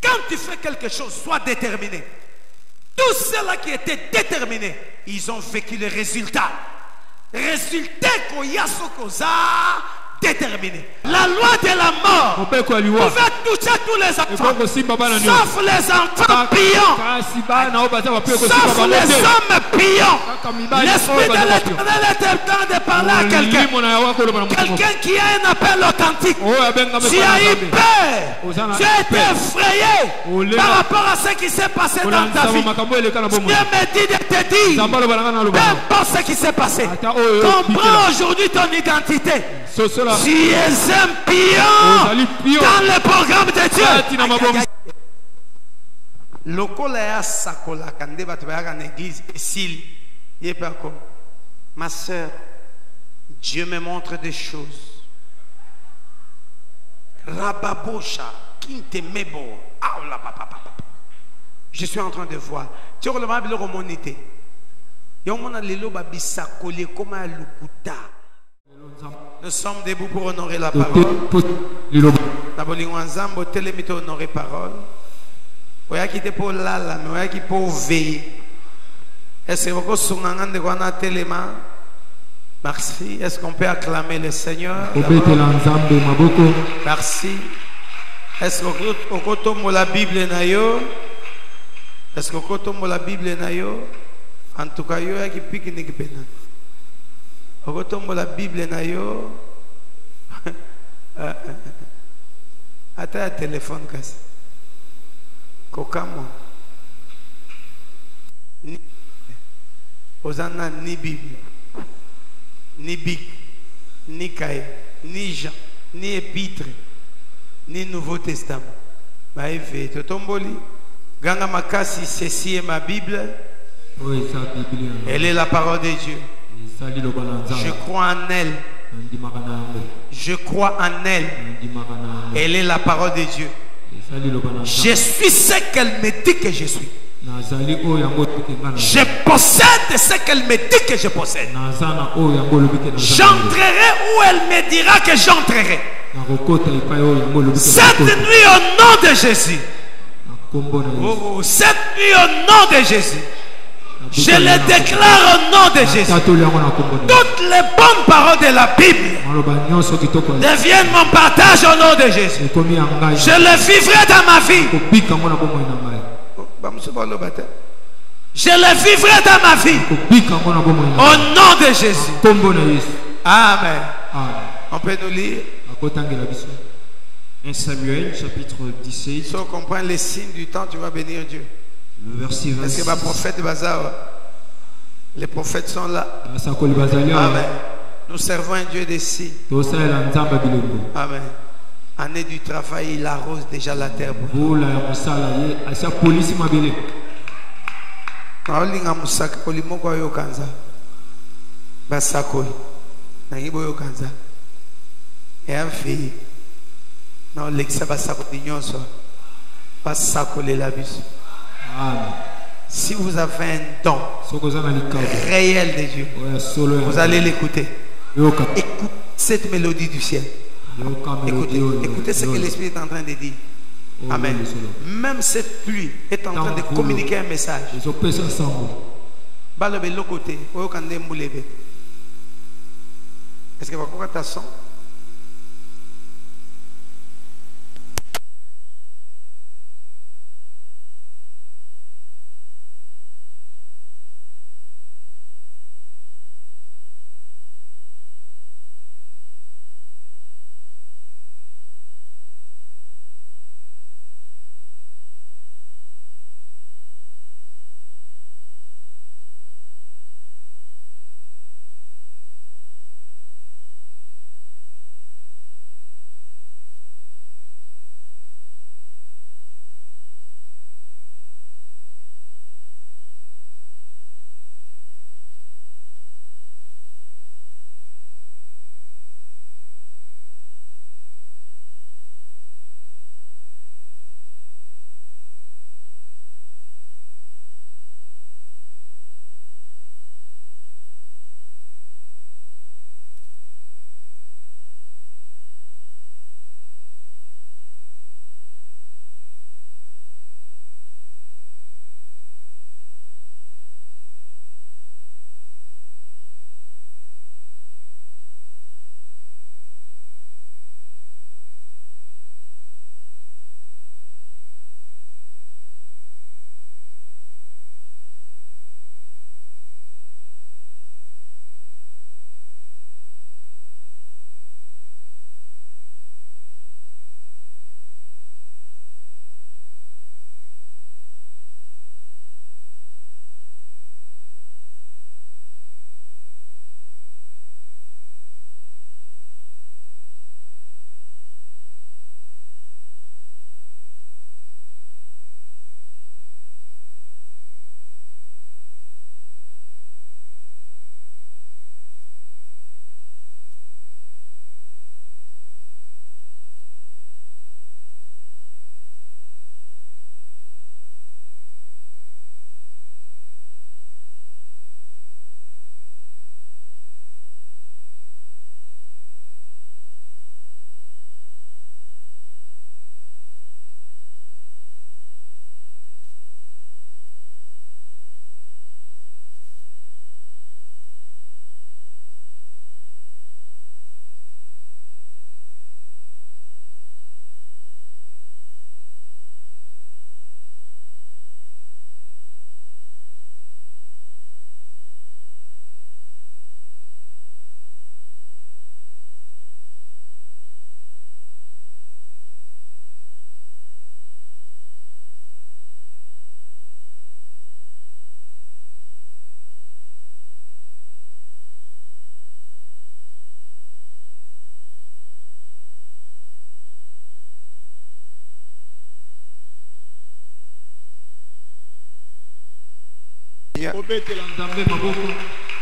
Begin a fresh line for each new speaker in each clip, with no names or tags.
Quand tu fais quelque chose, sois déterminé. Tous ceux-là qui étaient déterminés, ils ont vécu le résultat. Résultat déterminé. La loi de la mort pouvait toucher tous les enfants, sauf les enfants pions, sauf les hommes pions. L'Esprit de l'Éternel est en train de parler à quelqu'un. Quelqu'un qui a un appel authentique. Tu as eu peur, tu as été effrayé par rapport à ce qui s'est passé dans ta vie. Dieu me dit de te dire, peu importe ce qui s'est passé, comprends aujourd'hui ton identité. Tu es un pion dans le programme de Dieu. Ma soeur, Dieu me montre des choses. Je suis en train de voir. Tu as le romonité. Nous sommes debout pour honorer la parole. Honorer parole. Pour lala, mais pour veiller. Est-ce que vous merci. Est-ce qu'on peut acclamer le Seigneur? Merci. Est-ce que vous tombe la Bible nayo? Est-ce que vous tombe la Bible nayo? En tout cas, yo qui pique-nique pena. Vous tombe la Bible nayo? Attends un téléphone casse. Kokamo. Osana ni Bible, ni Bic, ni Cahier, ni Jean, ni Épître, ni Nouveau Testament. Maïvé, Totomboli, Ganga Makasi, ceci est ma Bible. Elle est la parole de Dieu. Je crois en elle. Je crois en elle. Elle est la parole de Dieu. Je suis ce qu'elle me dit que je suis. Je possède ce qu'elle me dit que je possède. J'entrerai où elle me dira que j'entrerai. Cette nuit au nom de Jésus. Cette nuit au nom de Jésus. Je le déclare au nom de Jésus. Toutes les bonnes paroles de la Bible deviennent mon partage au nom de Jésus. Je le vivrai dans ma vie. Je le vivrai dans ma vie. Au nom de Jésus. Amen. On peut nous lire
1 Samuel chapitre 17.
Si on comprend les signes du temps, tu vas bénir Dieu.
Le verset 26.
Est-ce que ma prophète Bazar, les prophètes sont là? Amen. Nous servons un Dieu des signes. Amen. Année du travail, il arrose déjà la terre. Si vous avez un don réel de Dieu, vous allez l'écouter. Écoutez cette mélodie du ciel. Écoutez ce que l'Esprit est en train de dire. Amen. Même cette pluie est en train de communiquer un message. Est-ce que vous avez un son?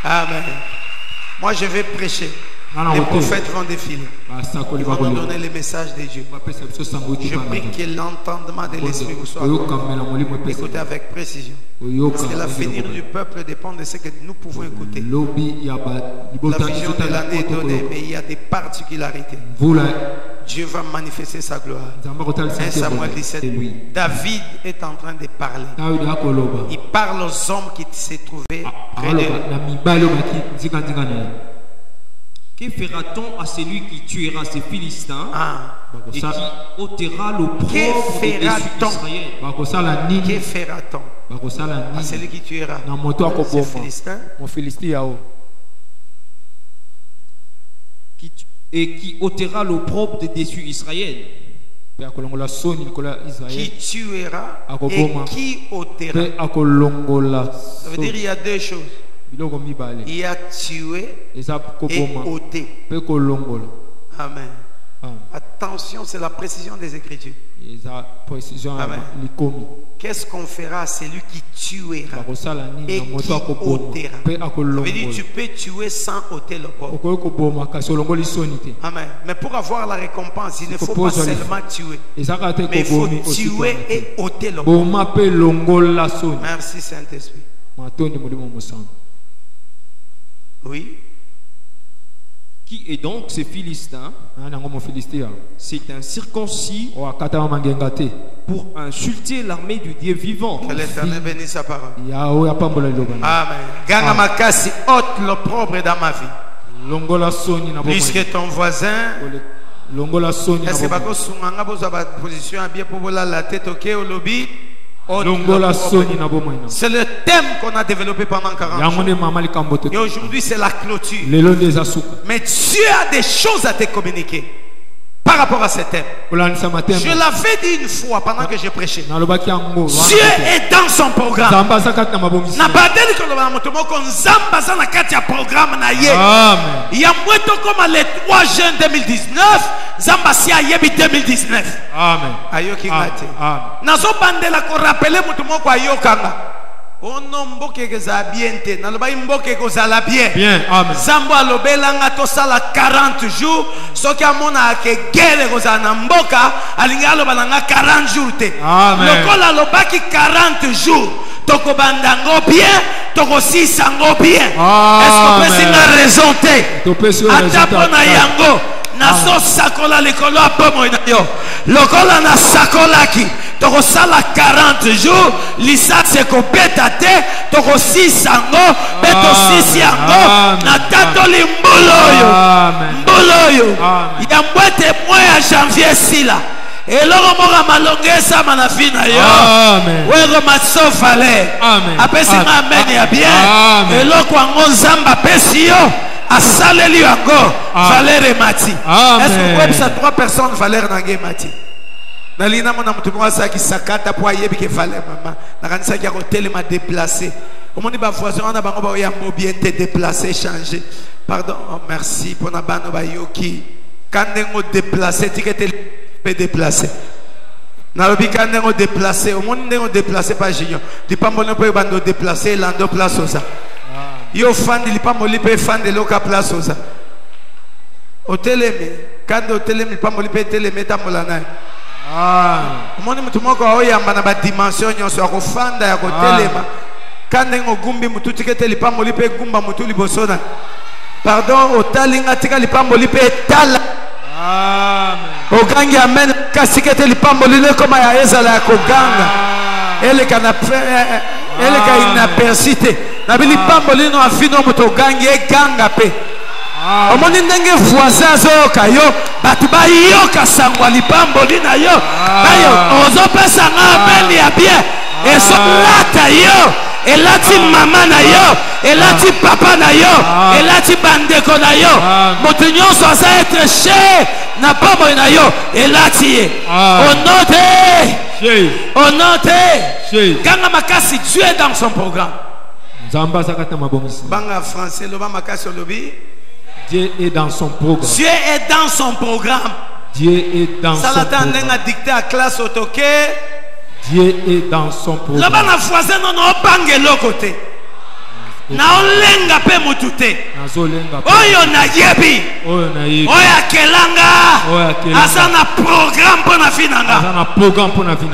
Amen. Moi je vais prêcher. Les prophètes vont défiler. Ils vont nous donner les messages de Dieu. Je prie que l'entendement de l'Esprit vous soit accordé. Écoutez avec précision. Parce que l'avenir du peuple dépend de ce que nous pouvons écouter. La vision de l'année est donnée, mais il y a des particularités. Dieu va manifester sa gloire. 1 Samuel 17. David est en train de parler. Il parle aux hommes qui se trouvaient près de lui.
Que fera-t-on à celui qui tuera ces Philistins et qui ôtera l'opprobre de Israël?
Que fera-t-on à celui qui tuera ces Philistins
et qui ôtera l'opprobre de dessus Israël?
Qui tuera et qui ôtera. Ça veut dire il y a deux choses. Il y a tué et ôté. Amen. Attention, c'est la précision des Écritures. Amen. Qu'est-ce qu'on fera à celui qui tuera et qui ôtera? Ça veut dire tu peux tuer sans ôter le pauvre. Amen. Mais pour avoir la récompense, il ne faut pas seulement tuer, mais il faut tuer et ôter le pauvre. Merci Saint-Esprit. Oui.
Qui est donc ces Philistins? C'est un circoncis pour insulter l'armée du Dieu vivant.
Que l'Éternel bénisse sa parole. Amen. Ganga makasi ôte l'opprobre dans ma vie. Plus que ton voisin. Est-ce que bako sunganga boza ba position bien pour la tête ok au lobby? C'est le thème qu'on a développé pendant 40 jours. Et aujourd'hui, c'est la clôture. Mais Dieu a des choses à te communiquer par rapport à ce thème. Je l'avais dit une fois pendant que j'ai prêché. Dieu est dans son programme. Il y a comme le 3 juin 2019. Zambasia yebi 2019.
Amen.
Ayoki ngate. Nazo bandela ko rappeler mutu moko ayokanga. Ono mboke keza bien te. Naloba mboke ko zala bien.
Bien. Amen.
Zambo alobela nga to sala 40 jours. Soki amona ke gele ko zana mboka alinga aloba nga 40 jours te.
Amen.
Lokola lobaki 40 jours. Toko bandango bien, toko sisango bien. Est-ce que peut singa raison te? Atapona yango. Nazo sakola lekolo apomo inayo. Lokola na sakolaki. Toko sala 40 jours. Lisa se kopeta te. Toko sisango. Beto sisiango. Na tato li mboloyo. Mboloyo. Yambwete moya janvier sila. Eloko moka malongesa manafina yo.
Amen.
Wego matso fale.
Amen.
Apesi nga amen ya bien. Eloko ango nzamba pesi yo. Asaleli yango valeur et mati. Est-ce que vous pouvez ça 3 personnes valeur nangé mati? Nalina mona mutu mwasa ki sakata po ayebi ke valeur mama. Nakanisa ki hotel m'a déplacé. Omoni ba voisin na bango ba yambo bien te déplacer changer. Pardon, oh, merci pour na bano ba yoki. Kandengo déplacer tikete pe déplacer. Nalobi kandengo déplacer. Omoni ndengo déplacer pas junior. Di pambona po bando déplacer lando place osa. Yo fan de lipa molipe fan de loka place osa. Oteleme, quand oteleme lipa molipe teleme tamolana. Moni mutu moko oyamba na ba dimension nyonso akofanda ya kotelema. Quand ngo gumbi mutu tikete lipa molipe gumba mutu libosona. Pardon, otalinga tika lipa molipe tala. Amen. Ogangi amen kasikete lipa molile koma ya ezala ya koganga. Elle est inapercité. Nabili pambolino afino moto gangi e ganga pe. Omoni ndenge voisin zoka yo batu ba yoka sangwa lipambolina yo. Bayo ozo pesa nga beli ya bien. Et so lata yo. Elati mama na yo. Elati papa na yo. Elati bandeko na yo. Moto nyonso asa être cher na pambolina yo. Elati ye. Onote. Ganga makasi Dieu est dans son programme. Banga français loba makasi lobi.
Dieu est dans son programme.
Dieu est dans son programme.
Dieu est dans son programme.
Salatan nenga dicté à classe autoké.
Dieu est dans son programme.
Loba na voisin non bange l'autre côté. naolenga pe mutute oyo na yebi oyo akelanga asa na programme pour na finanga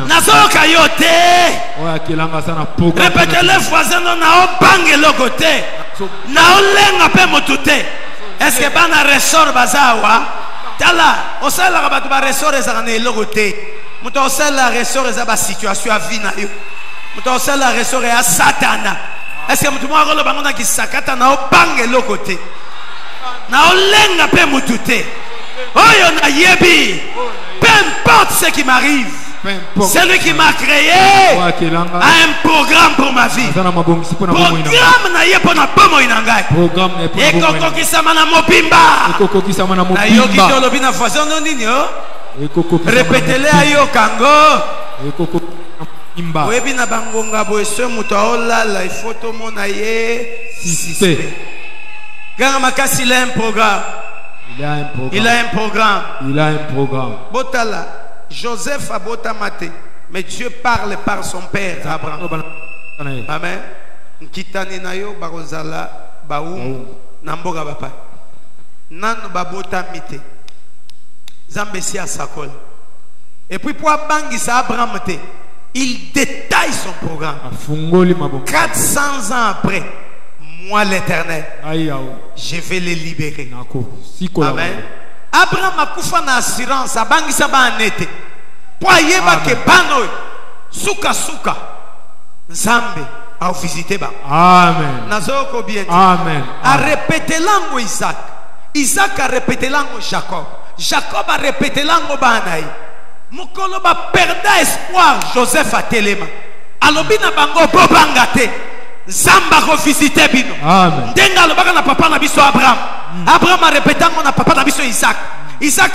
nazoka yo te répétez les voisins na obange loko te naolenga pe mutute est-ce que bana ressort bazawa tala osala ba ba ressort ezana na loko te muto osala ressort eza ba situation a vie na yo muto osala ressort ya satana. Est-ce que mutu mwa bango na kisakata na obange lokote na olenga pe mutute oyo na yebi peu importe ce qui m'arrive celui qui m'a créé a un programme pour ma vie programme na ye pona pomo inangai ekoko kisama na mopimba na yoki tolobi na façon nini répétez-le ayo kango Webi na bangonga boese mutaola il faut to mona ye sispe. Ganga makasi il a un programme. Il a un programme. Botala Joseph a botamate mais Dieu parle par son père Abraham. Amen. Nkitani na yo bakozala baum namboga bapa. Nanu babota mite. Zambesi asakol. Et puis pour bangisa Abraham te il détaille son programme. 400 ans après, moi l'Éternel, je vais les libérer. Amen. Abraham a koufa na assurance, a bangisa ba anete. Pour yeba ke bano suka Nzambe a visité ba.
Amen.
Nazoko bien.
Amen.
A répété langue Isaac. Isaac a répété langue Jacob. Jacob a répété langue Banaï. Mukolo ba perda espoir Joseph a telema alobina bango bobangate Zamba ko visiter bino ndenga alobaka na papa na biso Abraham Abraham a répété ngo na papa na biso Isaac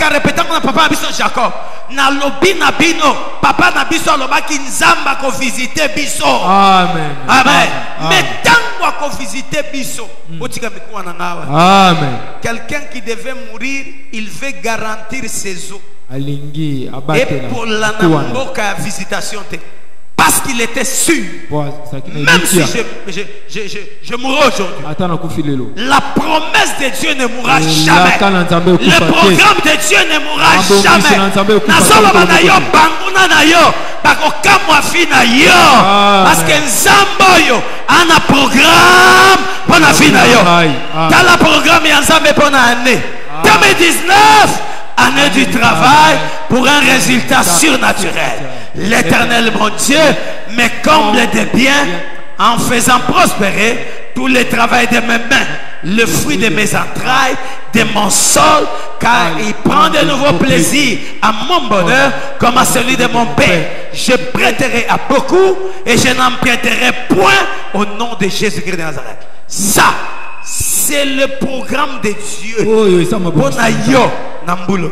a répété ngo na papa na biso Jacob na lobina bino papa na biso alobaki Nzamba ko visiter biso
amen
mais tango ko visiter biso otika mikuwa na ngawa
amen
quelqu'un qui devait mourir il veut garantir ses os. Et pour la namboka visitation, parce qu'il était sûr, même si je mourrai aujourd'hui, la promesse de Dieu ne mourra jamais. Le programme de Dieu ne mourra jamais. Parce que Nzamboyo a un programme pour la vie. Dans le programme, il y a un Nzambe pour l'année 2019. Année du travail pour un résultat surnaturel. L'Éternel mon Dieu me comble de biens en faisant prospérer tout le travail de mes mains, le fruit de mes entrailles, de mon sol, car il prend de nouveaux plaisirs à mon bonheur comme à celui de mon Père. Je prêterai à beaucoup et je n'emprunterai point au nom de Jésus-Christ de Nazareth. Ça, c'est le programme de Dieu. Bonayo Nambulo.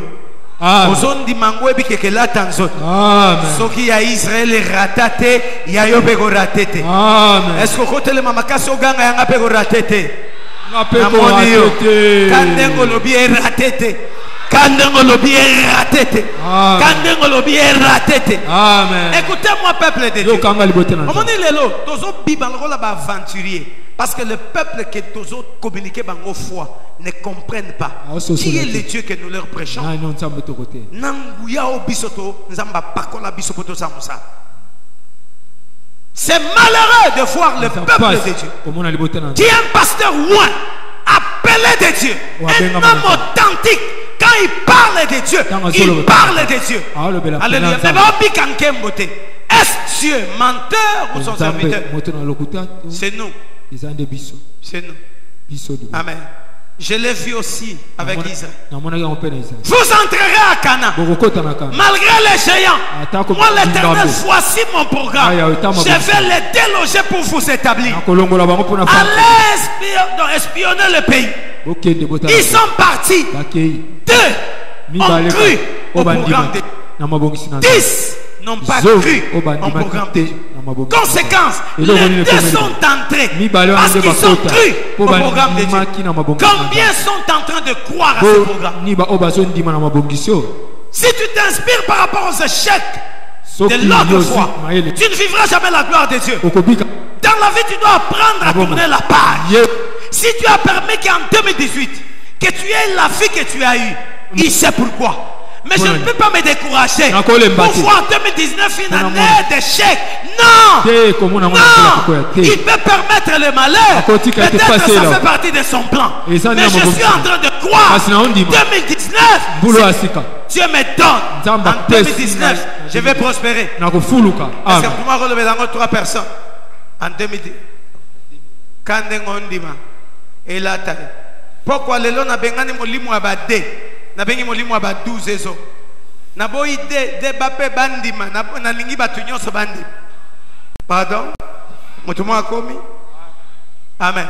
Ozondi mangwe bi kekela tanzot. Soki ya Israël ratate, ya yo bego ratete. Est-ce que côté le mamaka soganga yanga bego ratete? Kandengo lobi ratete. Kandengo lobi ratete. Kandengo lobi ratete. Amen. Écoutez-moi peuple de Dieu. Comment dit lelo, tozo bibalgo la ba aventurier. Parce que le peuple que tous autres communiquent par nos foi ne comprennent pas qui est le Dieu que nous leur prêchons. C'est malheureux de voir le peuple de Dieu qui est un pasteur loin, appelé de Dieu, un homme authentique. Quand il parle de Dieu, il parle de Dieu. Alléluia. Est-ce Dieu menteur ou son serviteur? C'est nous. C'est nous. Amen. Je l'ai vu aussi avec Israël. Vous entrerez à Cana. Malgré les géants. Moi l'Éternel, voici mon programme. Je vais les déloger pour vous établir. Allez espionner le pays. Ils sont partis. 2 ont cru au programme de 10 n'ont pas cru au programme de Dieu. Conséquence, les 2 sont entrés parce qu'ils ont cru au programme de Dieu. Combien sont en train de croire à ce programme? Si tu t'inspires par rapport aux échecs de l'autre foi, tu ne vivras jamais la gloire de Dieu. Dans la vie, tu dois apprendre à tourner la page. Si tu as permis qu'en 2018, que tu aies la vie que tu as eue, il sait pourquoi. Mais je ne peux pas me décourager. Pour voir 2019 une année d'échec. Non. Non. Il peut permettre le malheur. Peut-être que ça fait partie de son plan. Mais je suis en train de croire. 2019. Dieu me donne. En 2019, je vais prospérer. Est-ce que tu m'as relevé dans 3 personnes en 2010? Quand on dit, et là, pourquoi les gens n'ont pas abadé? Na bengi molimo ba 12 ezo na boyi de bape bandima na lingi batu nyonso bandi. Pardon, mutu mo akomi. Amen.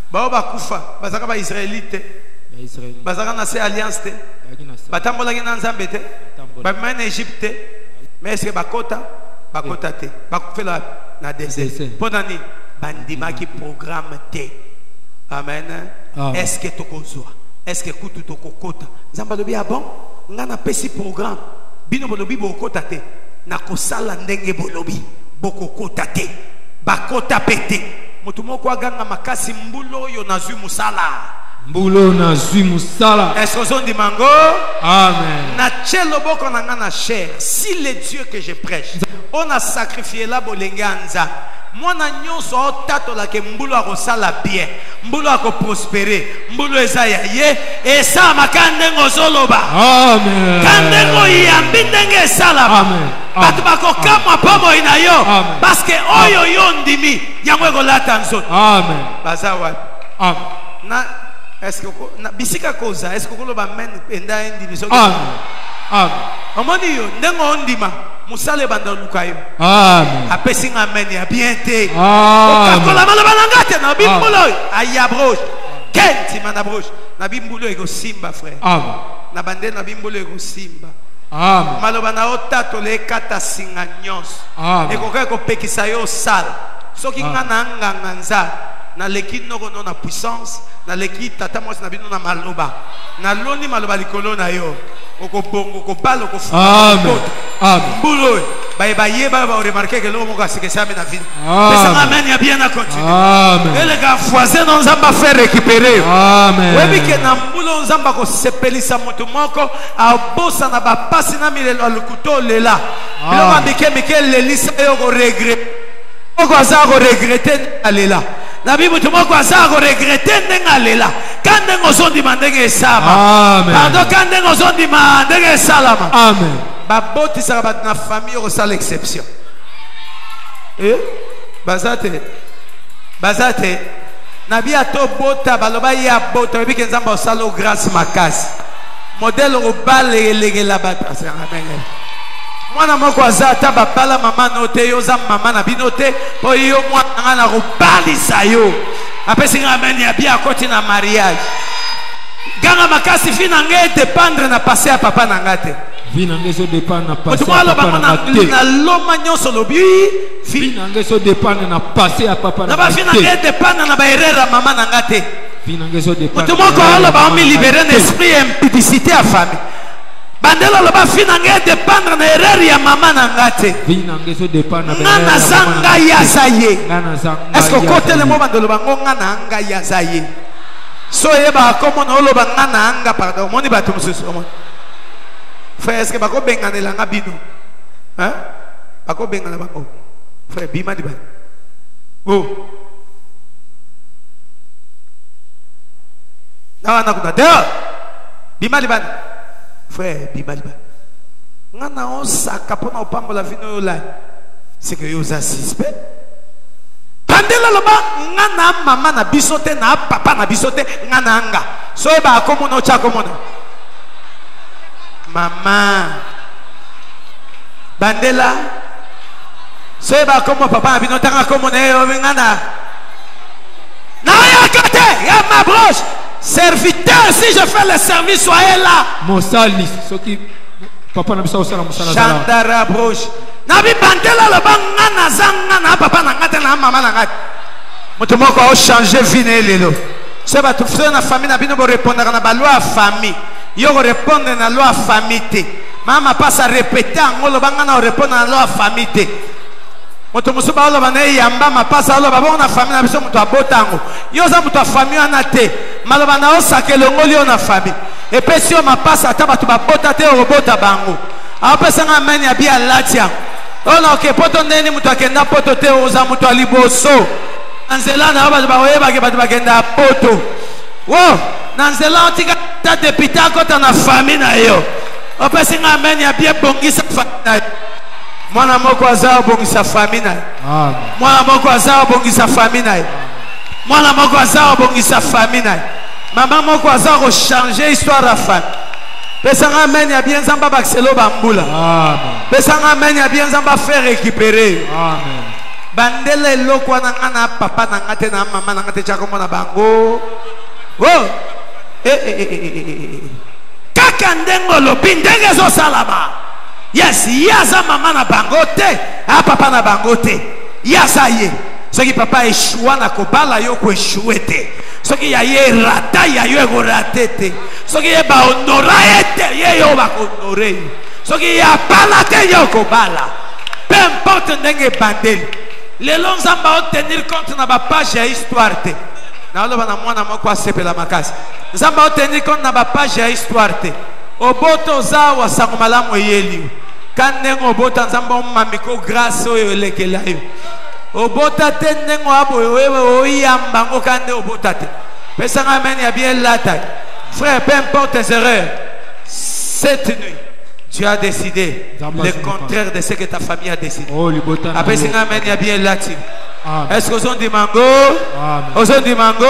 Ba kufa bazaka ba israelite bazaka na se alliance te batambola ki na nzambe te ba mena Egypte mais est-ce que bakota te bakufela na désert ponani bandima ki programme te. Amen. Est-ce que tokozwa? Est-ce que kutu to kokota? Nzamba lobi bon, ngana pesi programme. Bino bolobi bokota te. Na kosala ndenge bolobi bokokota te. Bakota pete. Mutu moko aganga makasi mbulo yo nazui musala.
Mbulo nazui musala.
Est-ce que on dit mango?
Amen.
Na chelo boko na ngana cher. Si le Dieu que je prêche, on a sacrifié la bolenganza. Moi nyonso tato la ke mbulu akosala bien, mbulu akoprospérer, mbulu ezayaye et ça makande ngozoloba.
Amen.
Kandengo yambi ndenge sala.
Amen.
Batu bakokama pomo inayo parce que oyo yondimi yango ekolata nzoto.
Amen.
Bazawa.
Amen.
Na est-ce que na bisika koza est-ce que koloba men enda ndimi so.
Amen. Amen.
Omoni yo ndengo ndima. Musale banda lukayo.
Amen.
Apesi amen ya bien te.
Amen.
Kola malaba ngate na bimbulo ayabroche. Kenti manabroche. Na bimbulo ego simba frère.
Amen.
Na bande na bimbulo ego simba.
Amen.
Maloba na otato le kata singa nyos.
Amen.
Eko ka ko pekisa yo sal. Soki ngana nganga nza na leki noko no na puissance, na leki tata mwasi na bino na maloba. Na loni maloba likolo na yo. Okobongo kopalo kofu.
Amen. Amen.
Boulot. Baye ba remarquer que l'homme a ce que ça na vie. Mais ça amène ya bien à continuer.
Amen.
Et les gars voisins nous va faire récupérer.
Amen.
Oui que na mbulo nzamba ko sepelisa moto moko a bossa na ba pasi na milelo lukuto lela. Bilo mambike Mikel lelisa yo ko regret. Oko aza ko regretter alela. Na bibu to moko aza ko regretter ndengalela. Kande ngozondi mandenge sama.
Amen.
Pardon kande ngozondi mandenge salama.
Amen.
Baboti ça va na famille au ça l'exception. Bazate nabi ato bota baloba ya bota bi kenzamba osalo grâce makasi. Modèle au balé la bata. Amen. Mwana moko azata babala mama note yo za mama na binote po yo mwana na ko balisa yo. Apesi amen ya bien côté na mariage. Ganga makasi fina nge dépendre na passer à papa na ngate.
Vinangeso dépend na passer à papa na ngate.
Na loma nyonso lobi
vinangeso dépend na passer à papa na ngate.
Na ba fina nge dépendre na ba erreur mama na ngate.
Vinangeso dépend.
Tout monde ko ba mi libérer l'esprit impudicité à famille. Bandela loba fina nge dépendre na erreur ya mama na ngate.
Vinangeso dépend na
ngana zanga ya saye.
Ngana zanga.
Est-ce que côté le moment de loba ngana anga ya saye? So yeba comme on loba ngana anga pardon moni bato mususu omoni. Frère est-ce que bako bengana la ngabino? Hein? Bako bengana bako. Frère bima di ba. Oh. Na kuna dehors. Bima di ba. Frère bima di ba. Ngana on saka pona opambola vino la. C'est que yo za suspect. Pandela loba ngana mama na bisote na papa na bisote ngana anga. So eba komono cha komono. Mama Bandela so eba komo papa na bisote nga komono yo ngana. Na ya kate ya ma broche. Serviteur, si je fais le service, soyez là.
Mon salis, ce qui papa na biso sala musala.
Chandara broche. Nabi Bandela le bangana zangana papa na ngate na mama na ngate. Moto moko a changer vie lelo. C'est ba tout frère na famille na bino bo répondre na ba loi famille. Yo ko répondre na loi famille. Mama passe à répéter ngolo bangana répondre na loi famille. moto musuba aloba na yamba mapasa aloba bona famille na biso moto abotango yo za moto famille ana te maloba na osakelo ngoli ona famille et puis si on mapasa ata bato babota te robota bango apesa nga mani ya bia latia ona ke poto ndeni moto akenda poto te oza moto aliboso anzela na bato baoyeba ke bato bakenda poto wo nanzela otika ta depita kota na famille na yo opesa nga mani ya bia bongisa famille na yo mwana moko azao bongisa famille na
Amen.
mwana moko azao bongisa famille na mwana moko azao bongisa famille na maman moko azao changer histoire ya famille pesanga amen ya bien zamba bakselo bambula
Amen.
pesanga amen ya bien zamba faire récupérer
Amen.
bandele loko na ngana papa na ngate na mama na ngate chako mona bango oh kaka ndengo lobi ndenge zo salama. Yes, yaza mama na bangote, a papa na bangote. Yaza ye. Ce qui papa échoua na kobala yo ko échouete. Ce qui ya ye rata ya yo go ratete. Ce qui ye ba honoraete ye yo ba honoré. Ce qui ya palate yo ko bala. Peu importe ndenge bandeli. Les longs amba on tenir compte na ba page ya histoire te. Na lo bana mwana moko asepela makasi. Nzamba on tenir compte na ba page ya histoire te. Oboto zawa sangomalamu yeli kandengo obota nzamba mamiko grâce oyo lekela yo obota te ndengo abo wewe oyamba ngo kande obota te pesa amen ya bien lata frère peu importe tes erreurs cette nuit tu as décidé le contraire de ce que ta famille a décidé après c'est amen ya bien lati. Est-ce que vous avez dit mango? Vous avez dit mango?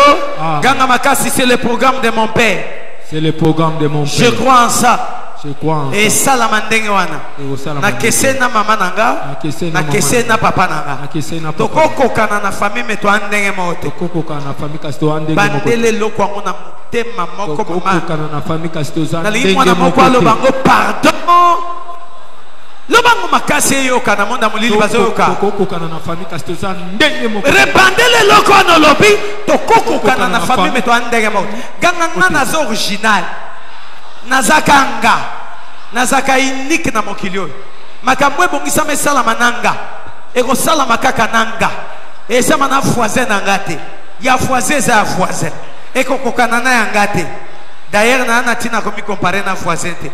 Ganga makasi c'est le programme de mon père.
C'est le programme de mon père.
Je crois en ça.
Je crois en ça.
Et ça la mandenge wana. Na kese na mama nanga. Na kese na papa nanga. Toko kokana na famille me to andenge moto.
Toko kokana na famille kasto andenge moto.
Bandele loko ngona mutema moko mama.
Toko kokana na famille kasto andenge
moto. Na moko alo bango pardon. Lobango makasi yo kana monda mulili bazoka.
Toko kokana na famille kasto andenge moto.
Rebandele loko no lobi toko kokana na famille me to andenge moto. Ganga ngana zo original. Nazakanga nazaka unique na mokilio makambo ebongisa mesala mananga eko sala makaka nanga esama na voisin ngate ya voisin za voisin eko kokana na ngate d'ailleurs na natina komi comparer na voisin te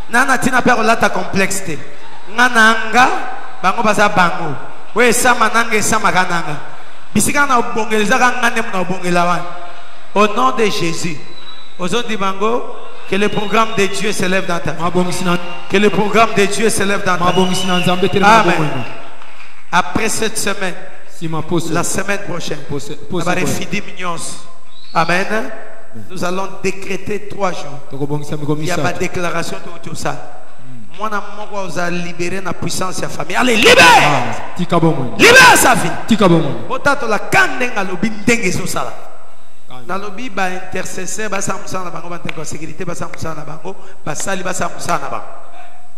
na natina pe relata complexe te nanga bango baza bango we esama nanga esama kananga bisika na obongeleza ngane na obongela wan au nom de Jésus ozodi bango. Que le programme de Dieu s'élève dans ta vie. Que le programme de Dieu s'élève dans ta vie. Amen. Après cette semaine, la semaine prochaine, Amen. Nous allons décréter 3 jours. Il n'y a pas de déclaration de tout ça. Moi, je vais libérer la puissance de la famille. Allez, libère! Libère sa vie. Nalobi ba intercesseur ba samusa na bango ba nteko sécurité ba samusa na bango ba sali ba samusa na bango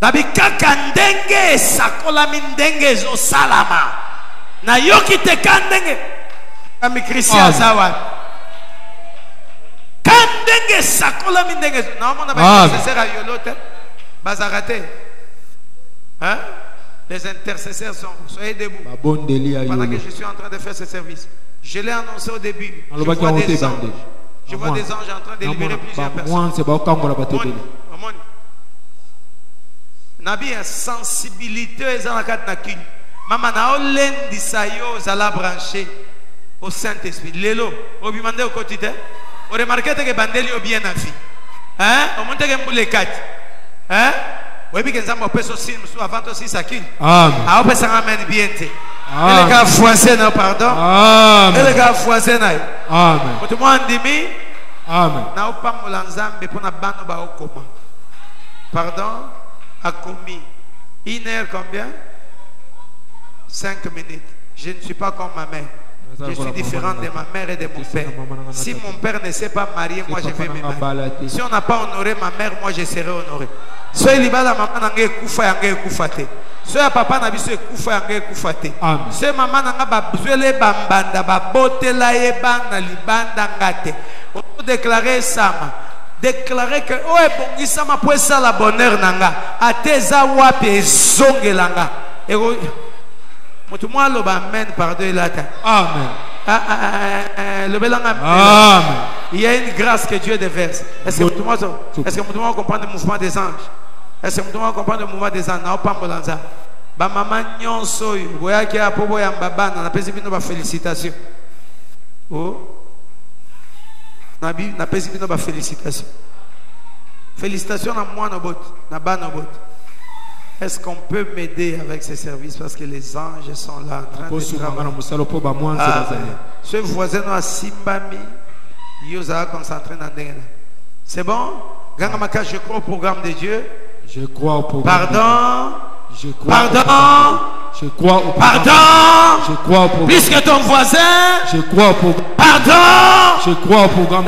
nabi kaka ndenge sakola mindenge zo salama na yoki te kandenge kami Christian zawa kandenge sakola mindenge na mona ba intercesseur a yolote ba zarate hein les intercesseurs sont soyez debout pendant que je suis en train de faire ce service. Je l'ai annoncé au début. Je vois des anges. Je vois des anges en train de libérer plusieurs personnes. Nabi a sensibilité à la carte nakil. Maman na olen disayo zala branché au Saint-Esprit. Lelo, obimande au quotidien. On remarque que bandeli au bien afi. Hein? On monte que mbule kat. Hein? Oui, bien que nous avons fait aussi avant aussi sakil.
Amen.
Ah, on peut s'en amener bien. Et les gars foisés, non, pardon.
Amen.
Et les gars foisés, non.
Amen.
Pour tout le monde, demi.
Amen.
Na pas molanzambe pour na bano ba okoma. Pardon. A commis 1 heure combien? 5 minutes. Je ne suis pas comme ma mère. Je suis différent de ma mère et de mon père. Si mon père ne s'est pas marié, moi je vais me marier. Si on n'a pas honoré ma mère, moi je serai honoré. Soyez liba la maman nange kufa yange kufate. Soyez papa na biso kufa yange kufate. Soyez maman nanga ba bzwele bambanda ba botela yebana libanda ngate. On déclarer ça. Déclarer que oh ebongisa ma pour ça la bonheur nanga. Ateza wapi ezongelanga. Moto moi loba amen pardon ilata.
Amen.
Le belanga.
Amen.
Il y a une grâce que Dieu déverse. Est-ce que tout le monde comprend le mouvement des anges? Est-ce que tout le monde comprend le mouvement des anges? Non, pas Molanza. Ba maman nyonso yo boya ki apobo ya mbaba na pesi bino ba félicitations. Oh. Na pesi bino ba félicitations. Félicitations à moi na bot, na ba na bot. Est-ce qu'on peut m'aider avec ces services parce que les anges sont là en train de travailler. Ce voisin a Simbami, il a concentré dans le. C'est bon? Gangamaka, je crois au programme de Dieu.
Je crois au programme.
Pardon.
Je crois.
Pardon.
Je crois au programme.
Pardon.
Je crois au programme.
Plus que ton voisin.
Je crois au programme.
Pardon.
Je crois au programme.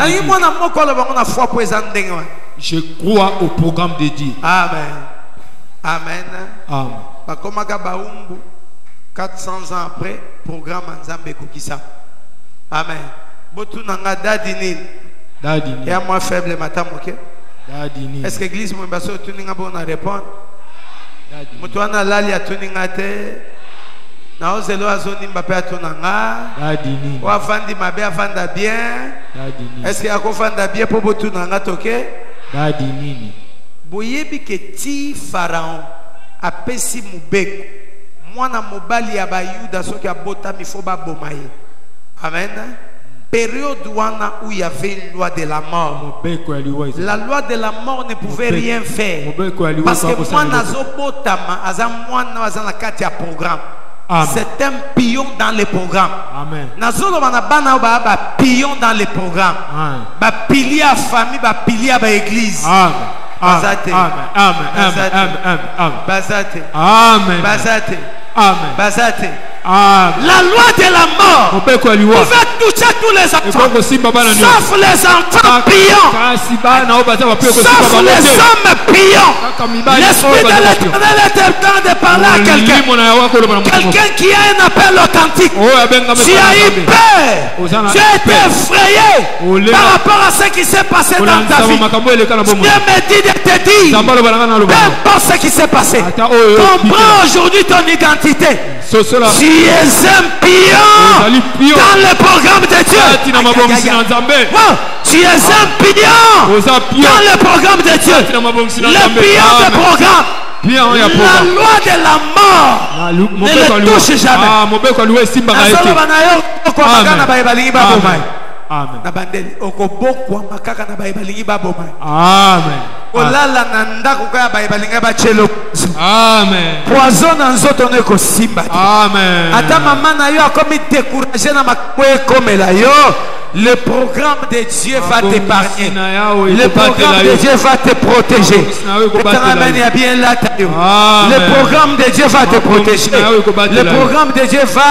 Je crois au programme de Dieu.
Amen. Amen.
Amen.
Bakomaka baumbu 400 ans après programme Nzambe kokisa. Amen. Botu nanga dadini.
Dadini.
Et moi faible matin OK?
Dadini.
Est-ce que l'église Mbasso tuninga bona répondre? Dadini. Mutuana lali atuninga te. Na ozelo azoni mbape atunanga.
Dadini.
Wa vandi mabe avanda bien.
Dadini.
Est-ce que akovanda bien pour botu nanga toke?
Dadini.
Boyebi ke ti Pharaon apesi mubeko mwana mobali ya bayuda soki abota mifoba bomaye. Amen. Période où il y avait une loi de la mort. La loi de la mort ne pouvait rien faire. Parce que moi nazobotama aza mwana aza na kati ya programme. C'est un pion dans le programme.
Amen.
Nazolo banabana ba pion dans le programme. Ba pilier à famille, ba pilier à église.
Amen.
Bazate.
Amen. Amen.
Bazate.
Amen.
Bazate.
Amen.
Bazate.
Amen.
La loi de la mort pouvait toucher tous les enfants, sauf les enfants pions, sauf les hommes pions. L'esprit de l'Éternel est en train de parler à quelqu'un qui a un appel authentique. Tu as eu peur, tu as été effrayé par rapport à ce qui s'est passé dans ta vie. Dieu me dit de te dire, peu importe ce qui s'est passé, comprends aujourd'hui ton identité. Tu es un pion dans le programme de Dieu. Tu es un pion dans le programme de Dieu. Le pion de programme. La loi de la mort ne le touche jamais.
Amen.
Amen. Olala nanda kuka baibalinga ba chelo.
Amen.
Poison na nzoto ne ko simba.
Amen.
Ata mama na yo akomi décourager na makwe comme la yo. Le programme de Dieu va t'épargner. Le programme de Dieu va te protéger. Le programme de Dieu va te protéger. Le programme de Dieu va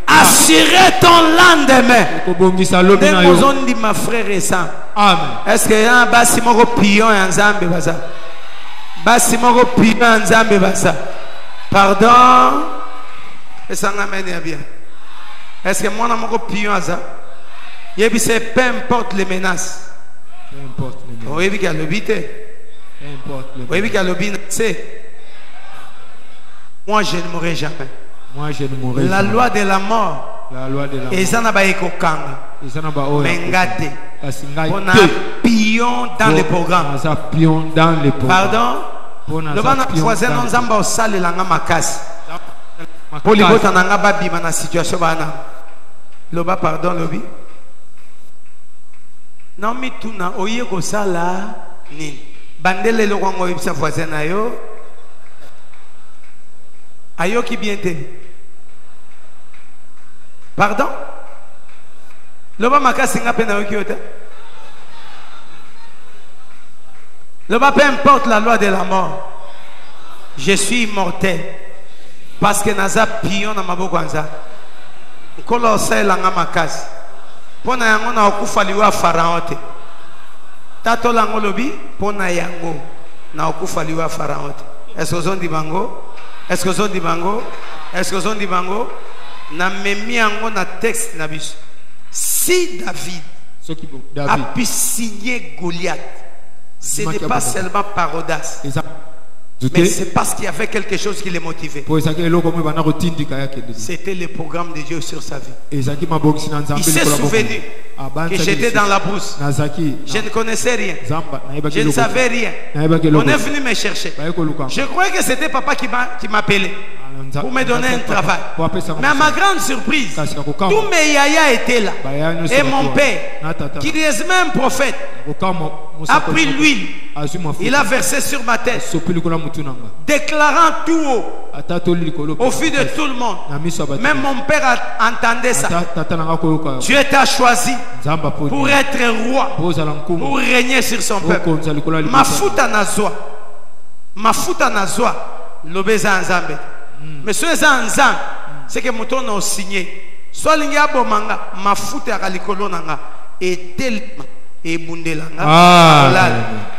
assurer ton lendemain. Ma frère et ça.
Amen.
Est-ce qu'il y a un basimoko pion et un zambe baza? Basimoko pion et un zambe baza. Pardon. Et ça m'amène bien. Est-ce que moi n'a pas pion à ça? Il y a peu importe les menaces.
Peu importe les menaces.
Oui, il y a le bité.
Peu importe les menaces.
Oui, il y a le bité. Moi je ne mourrai jamais.
Moi je ne mourrai jamais.
La loi de la mort.
La loi de la mort.
Et ça n'a pas été kanga. Mengate. On a pion dans le programme.
Pion dans le programme.
Pardon? Le ban voisin non zamba au sale langa makas. Pour les bottes en angaba bima na situation bana. Loba pardon lobi. Non mi tuna oye ko sala ni. Bandele lo kwango ibisa voisin na yo. Ayo ki bien te. Pardon? Loba makasi nga pena yo ki yote. Loba peu importe la loi de la mort. Je suis immortel. Parce que naza pion na maboko anza. Kolo osela nga makasi. Pona yango na okufa liwa Pharaon te. Tato lango lobi pona yango na okufa liwa Pharaon te. Est-ce que on dit bango? Est-ce que on dit bango? Est-ce que on dit bango? Na memi yango na texte na biso. Si David a pu signer Goliath, ce n'est pas seulement par audace. Mais c'est parce qu'il y avait quelque chose qui les motivait. C'était le programme de Dieu sur sa vie. Il s'est souvenu que j'étais dans la brousse. Je ne connaissais rien. Je ne savais rien. On est venu me chercher. Je croyais que c'était papa qui m'appelait pour me donner un travail. Mais à ma grande surprise, tous mes yaya étaient là. Et mon père, qui est même prophète, a pris l'huile. Il a versé sur ma tête, déclarant tout haut au vu de tout le monde. Même mon père entendait ça. Dieu t'a choisi pour être roi, pour régner sur son peuple. Mafuta nazwa lobeza nzambe. Mais ce nzambe, c'est que mon ton a signé. Soit l'inga bomanga mafuta akalikolo nanga et tellement. Et bundelanga.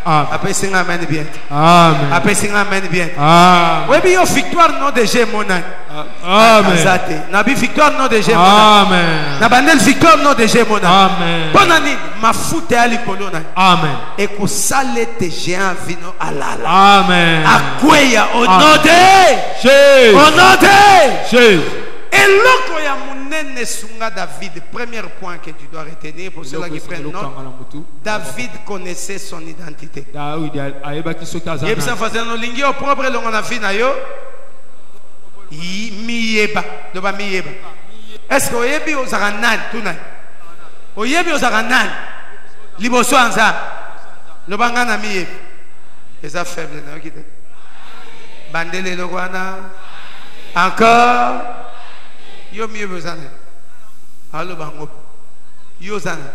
Après c'est amen bien. Amen. Après c'est amen bien. Amen. Oui bien victoire non de Jémona. Amen. Nabi victoire non de Jémona. Amen. Nabandel victoire non de Jémona. Amen. Bonani ma foute ali kolona. Amen. Et que sale te géant vino alala. Amen. Akweya au nom de Jésus. Au nom de Jésus. Et l'autre ya munene sunga David, premier point que tu dois retenir pour ceux qui prennent note. David connaissait son identité. Yebisa faisait no lingi au propre longa na vie na yo. Miyeba, doba miyeba. Est-ce que oyebi ozaka nani tuna? Oyebi ozaka nani? Liboso anza. Lobanga na miyeba. Eza faible na okite. Bandele logwana. Encore. Yo mieux besoin. Allo bango. Yo zana.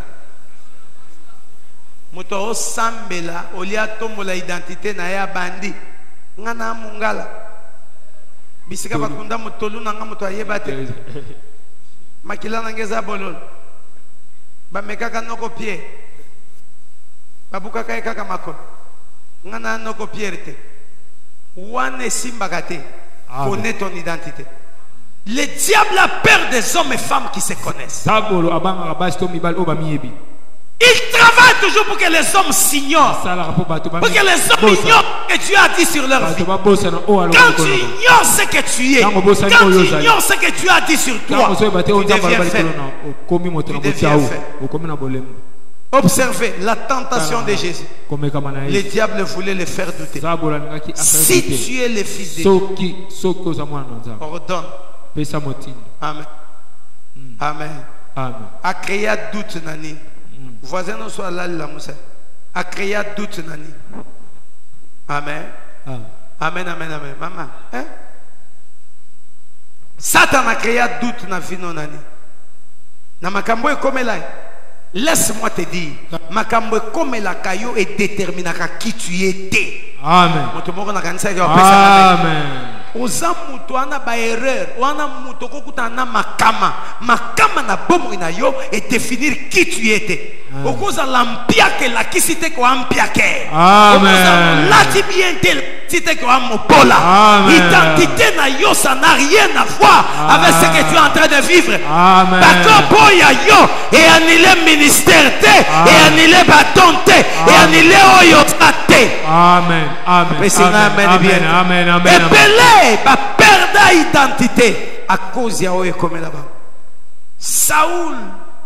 Moto sambela olia tombola identité na ya bandi. Ngana mungala. Bisika bakunda motolu nanga moto ayebate. Makila nangeza bolol. Ba mekaka noko pied. Babuka kay kaka makon. Ngana noko pierte. Wane simbakate. Connais ton identité. Le diable a peur des hommes et femmes qui se connaissent. Il travaille toujours pour que les hommes s'ignorent. Pour que les hommes ignorent ce que tu as dit sur leur vie. Quand tu ignores ce que tu es, quand tu ignores ce que tu as dit sur toi, tu deviens faible. Observez la tentation de Jésus. Le diable voulait le faire douter. Si tu es le fils de Dieu, ordonne. Amen. Amen. Amen. A créé doute nani. Voisin nous soit là la moussa. A créé doute nani. Amen. Amen. Amen. Amen. Maman. Hein? Satan a créé doute na vie non nani. Na makambo comme là. Laisse-moi te dire. Makambo comme la caillou et déterminera qui tu étais. Amen. Amen. Oza mutu ana ba erreur, wana mutu kokutana makama na bomo ina yo et définir qui tu étais. Okoza lampiake la kisite ko ampiake. Amen. La tibiente site ko amopola. Identité na yo ça n'a rien à voir avec ce que tu es en train de vivre. Amen. Bako ya yo et annulé ministère te et annulé bâton te et annulé oyo te. Amen. Amen. Amen. Amen. Amen. Va perdre identité à cause de oyo comme là-bas. Saoul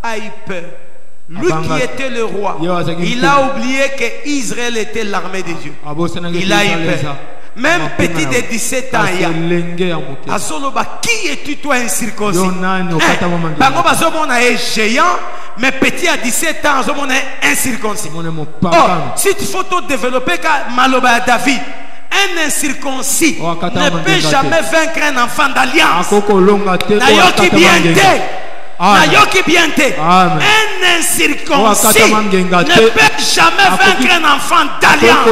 a eu peur. Lui qui était le roi, il a oublié que Israël était l'armée de Dieu. Il a eu peur. Même petit de 17 ans, qui es-tu toi incirconcis? Bango bazomona est géant, mais petit à 17 ans, bazomona est incirconcis. Oh, si tu faut te développer comme Maloba David, un incirconcis ne peut jamais vaincre un enfant d'alliance. Nayoki bienté. Nayoki bienté. Un incirconcis ne peut jamais vaincre un enfant d'alliance.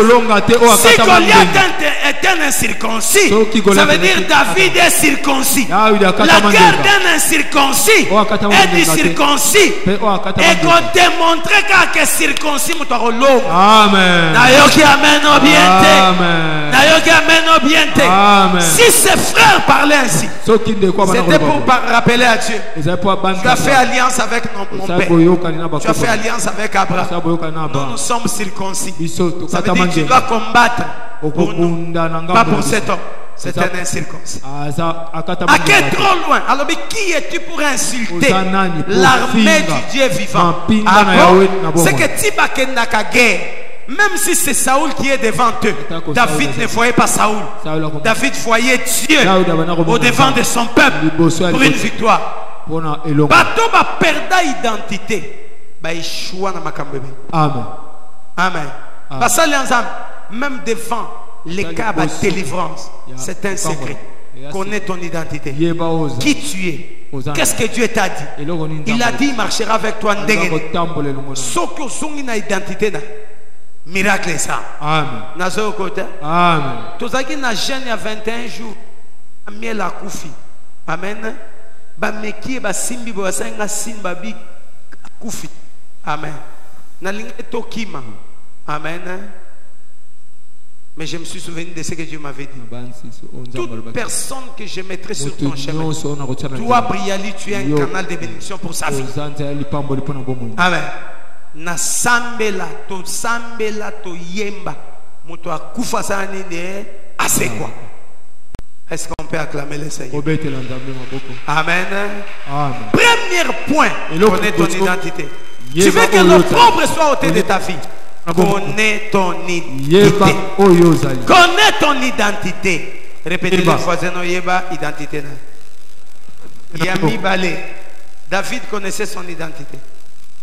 Si Goliath est un incirconcis, ça veut dire David est circoncis. La guerre d'un incirconcis est du circoncis. Et qu'on démontrer que circoncis moutarolo. Amen. Nayoki amen au bienté. Nayoki amen au bienté. Si ses frères parlaient ainsi, c'était pour rappeler à Dieu. Tu as fait alliance avec mon père. Tu as fait alliance avec Abraham. Nous sommes circoncis. Ça veut dire que tu dois combattre Pas pour cet homme. C'est un incirconcis. À trop loin. Alors, qui es-tu pour insulter l'armée du Dieu vivant? C'est que Tibakendaka guerre. Même si c'est Saoul qui est devant eux, David ne voyait pas Saoul. David voyait Dieu au devant de son peuple pour une victoire. Bato ba perda identité. Ba échoua na makambebe.
Amen.
Amen. Basali ensemble, même devant les cas de délivrance, c'est un secret. Connais ton identité. Qui tu es? Qu'est-ce que Dieu t'a dit? Il a dit il marchera avec toi. Sauf que son identité, miracle ça.
Amen.
Nazo côté.
Amen.
Tozaki na jeune il y a 21 jours. Miel a koufi. Amen. Ba meki ba simbi ba senga simba bi koufi. Amen. Na linga tokima. Amen. Mais je me suis souvenu de ce que Dieu m'avait dit. Toute personne que je mettrai sur ton chemin, toi, Briali, tu es un canal de bénédiction pour sa vie. Amen. Na sambela to yemba moto akufa sana nini assez quoi. Est-ce qu'on peut acclamer le Seigneur? Amen.
Amen.
Premier point, connais ton identité. Tu veux que l'opprobre soit ôté de ta vie. Connais ton identité. Connais ton identité. Répétez le voisin, yeba identité. Yami Balé. David connaissait son identité.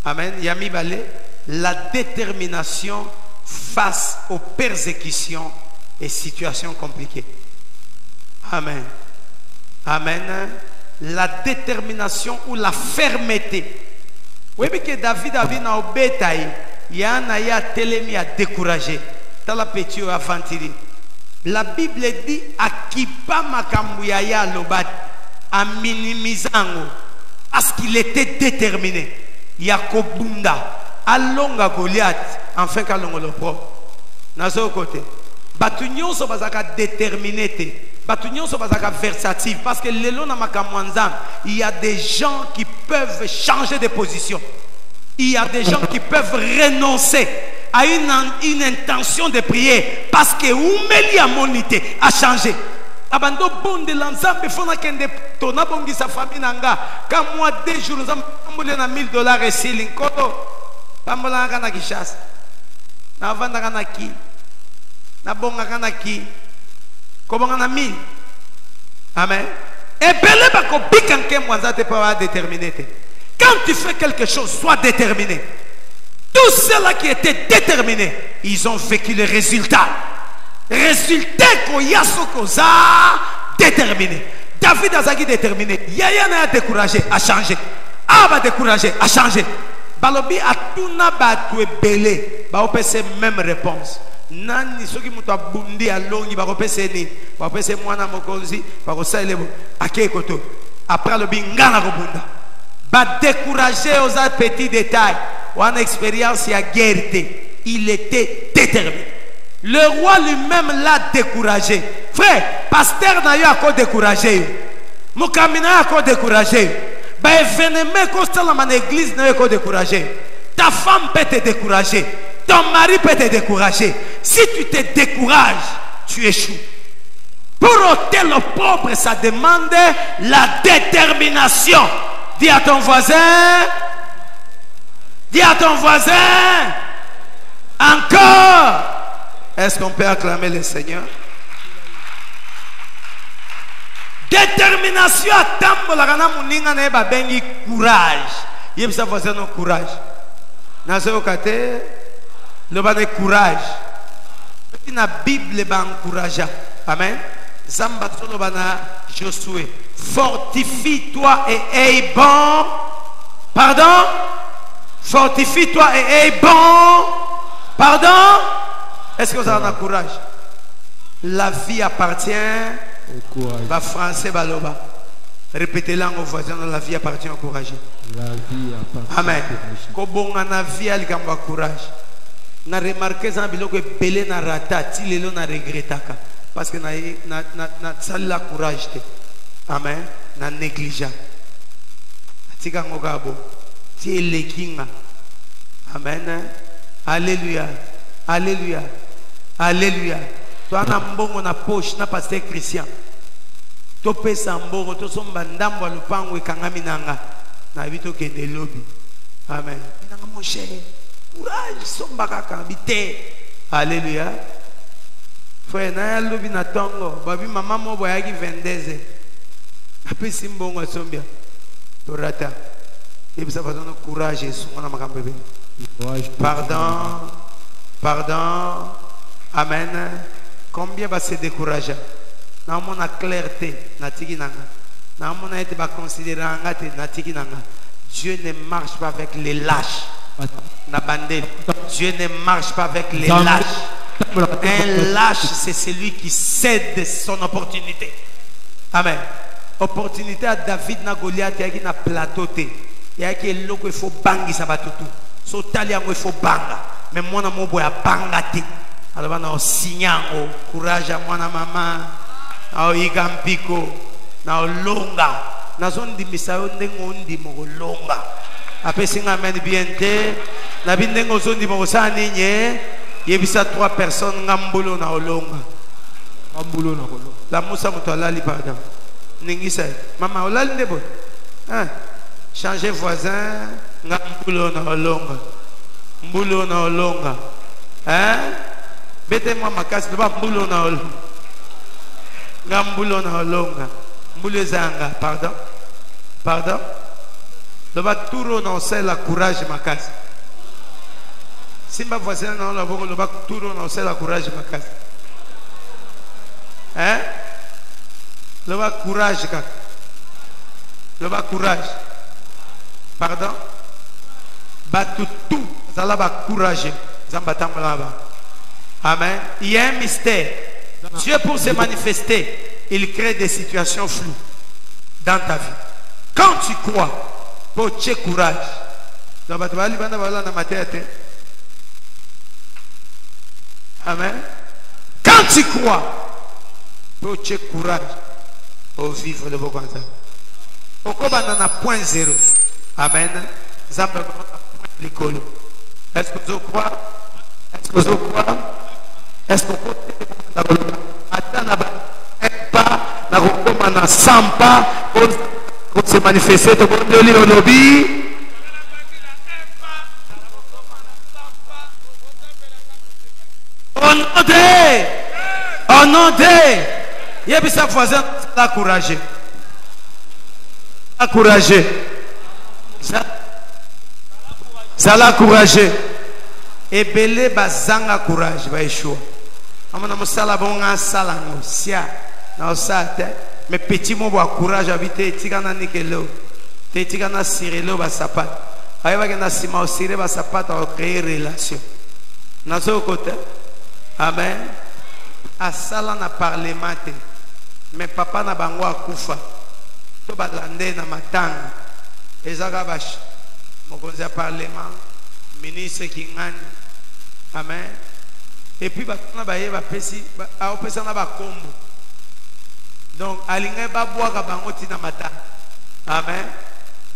Amen. Yami Balé. La détermination face aux persécutions et situations compliquées. Amen. Amen. La détermination ou la fermeté. Oui, mais que David avait na obétaï. Yana ya telemi a découragé. Tala petit aventurier. La Bible dit akipa makambuya ya lobat a minimisango parce qu'il était déterminé. Yakobunda alonga Goliath enfin kalongo le propre. Nazo côté. Batunyon so bazaka déterminé te. Batunyon so bazaka versatile parce que lelo na makamwanzam, il y a des gens qui peuvent changer de position. Il y a des gens qui peuvent renoncer à une intention de prier parce que Oumeli Amonité a changé. Abando bon de l'ensemble, fona kende tona bongi sa famille nanga. Quand moi 2 jours nous avons $1000 et ceiling koto. Pambola kana kishas. Na vanda kana ki. Na bonga kana ki. Kobonga na 1000. Amen. Et belé ba ko bikanke mwanza te pa déterminé te. Quand tu fais quelque chose, sois déterminé. Tous ceux-là qui étaient déterminés, ils ont vécu le résultat. Résultat qu'on y a ce déterminé. David a déterminé. Yaya n'a découragé, a changé. Abba découragé, a changé. Balobi a tout n'a pas tout belé. Ba opese même réponse. Nani soki muto abundi alongi ba opese ni. Ba opese mwana mokonzi, ba osale bo. Ake koto. Après le bingana robunda. Va décourager aux petits détails. Ou en expérience, il y a guerre. Il était déterminé. Le roi lui-même l'a découragé. Frère, pasteur n'a eu à quoi décourager. Mokamina a quoi décourager. Bah, événement constant dans mon église n'a eu à quoi décourager. Ta femme peut te décourager. Ton mari peut te décourager. Si tu te décourages, tu échoues. Pour ôter le propre, ça demande la détermination. Dis à ton voisin. Dis à ton voisin. Encore. Est-ce qu'on peut acclamer le Seigneur? Détermination à tambola muninga na ba bengi courage. Yem sa voisin no courage. Na zo kate le ba de courage. La Bible ba encourage. Amen. Zamba solo bana Josué. Fortifie-toi et aie bon. Pardon? Fortifie-toi et aie bon. Pardon? Est-ce que vous avez un courage? La vie appartient au courage. Bah, français, baloba. Répétez-le en voisin. La vie appartient au courage.
La vie appartient.
Amen. Kobon na vie al gamba courage. Na remarqué ça bilo que pelé na rata, tilelo na regretaka. Parce que na sala courage te. Amen. Na négligent. Tika ngogabo. Ti lekinga. Amen. Alléluia. Alléluia. Alléluia. Toi na mbongo na poche na pasteur Christian. To pesa mbongo to somba ndambo ya lupango ekangami nanga. Na bito kende lobby. Amen. Nanga mon cher. Courage somba kaka bité. Alléluia. Frère na lobby na tongo. Babi mama mo boyaki 22. Apesi mbongo sombia. Torata. Et puis ça va donner courage et son na makambo bébé. Pardon. Pardon. Amen. Combien va se décourager? Na mon clarté na tiki nanga. Na mon été va considérer ngate na tiki nanga. Dieu ne marche pas avec les lâches. Na bandé. Dieu ne marche pas avec les lâches. Un lâche c'est celui qui cède son opportunité. Amen. Opportunité à David na Goliath yaki na plateau té. Yaki eloko il faut bangi sa batutu. So taliango il faut banga. Mais moi na mo boya banga té. Alors on signant courage à moi na maman. Na igampiko na longa. Na zone di misayo ndengo ndi mo longa. Apesinga men bienté. Na bindengo zone di mo sani nye. Yebisa 3 personnes ngambulo na olonga. Ngambulo na olonga. La musa muto alali pardon. Ningisa. Maman olali ndebo. Hein? Changer voisin ngambulo na olonga. Mbulo na olonga. Hein? Bete-moi ma casse, pas mbulo na olonga. Ngambulo na olonga. Mbulo zanga, pardon. Pardon. Le va touro na osel la courage ma casse. Simba voisin na la boko le va touro na osel la courage ma casse. Hein? Le va courage kak. Le va courage. Pardon. Batu tout. Ça là va courage. Zambatam là-bas. Amen. Il y a un mystère. Dieu pour se manifester, il crée des situations floues dans ta vie. Quand tu crois, pour tu courage. Amen. Quand tu crois, pour tu courage, pour vivre le beau comme ça. Pourquoi on a point zéro? Amen. Est-ce que tu crois? Est-ce que tu crois? Est-ce que tu pas pour se manifester au lobby? Au nom de il y a sa voisin encouragé. Encouragé. Ça l'a encouragé. Et belé bazanga courage va échouer. Amana musala bonga salango sia na osate mais petit mo ba courage habiter tikana nikelo te tikana sirelo ba sapat ayeba kena sima osire ba sapat au créer relation na so côté. Amen. Asala na parlement mais papa na bango akufa to balande na matanga ezaka bash mokonzi ya parlement ministre Kingani. Amen. Et puis batuna baye ba pesi a opesa na ba kombo. Donc alinga ba boaka bango tina mata. Amen.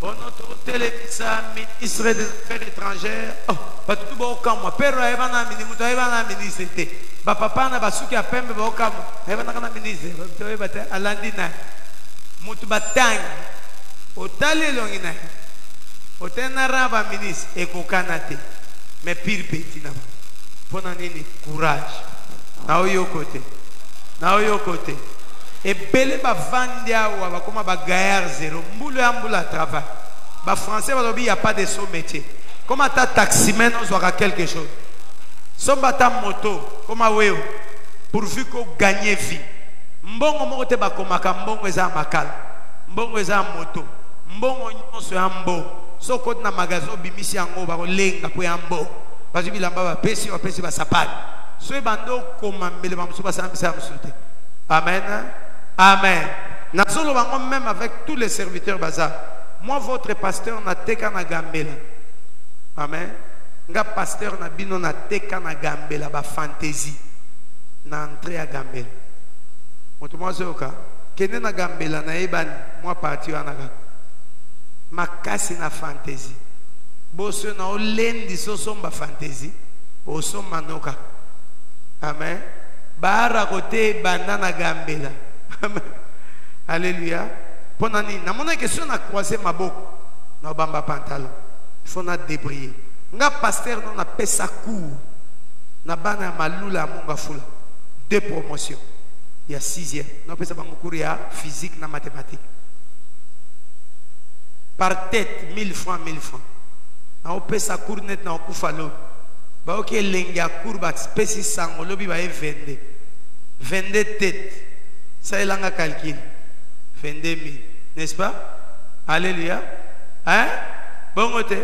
Bon notre télévisa ministre des affaires étrangères. Oh, batu bo kamwa pero eba na minimuto eba na ministre te. Ba papa na basuki ya pembe ba kamwa eba na ministre. To eba te alandi na. Mutu batang. Otale longina. Otena raba ministre ekokanate. Mais pire petit na. Pona nini courage na oyo côté et belé ba vandia wa ba koma ba gaillard zéro mbulo ya mbula travail ba français ba lobi y a pas de son métier comme ta taximan on soit quelque chose somba ta moto comme weo pourvu qu'on gagne vie mbongo moko te ba komaka mbongo eza makala mbongo eza moto mbongo nyonso ya mbo soko na magasin bimisi yango ba kolenga po ya mbo parce que bilamba ba pesi ba sapat so bando komambele ba musu ba sambisa musute. Amen. Amen. Na solo bango même avec tous les serviteurs bazar. Moi votre pasteur na teka na gambela. Amen. Nga pasteur na bino na teka na gambela ba fantaisie. Na entrée à gambela. Moto mo zoka kene na gambela na ebani moi parti wana ka. Makasi na fantaisie. Boso na olendi so somba fantaisie. O somba noka. Amen. Bara côté banana gambela. Alléluia. Ponani, na mona question na croiser ma boque. Na bamba pantalon. Il faut na débrayer. Nga pasteur non na pesa cours. Na bana malula monga fula. 2 promotions. Il y a 6e. Na pesa bango cours ya physique na mathématique. Par tête 1000 francs 1000 francs. Na pesa cours net na okufalo. Ba ok lenga cours ba spécie sango lobi ba 22 têtes. Ça est là un calcul. 22 000. N'est-ce pas? Alléluia. Hein? Bon côté.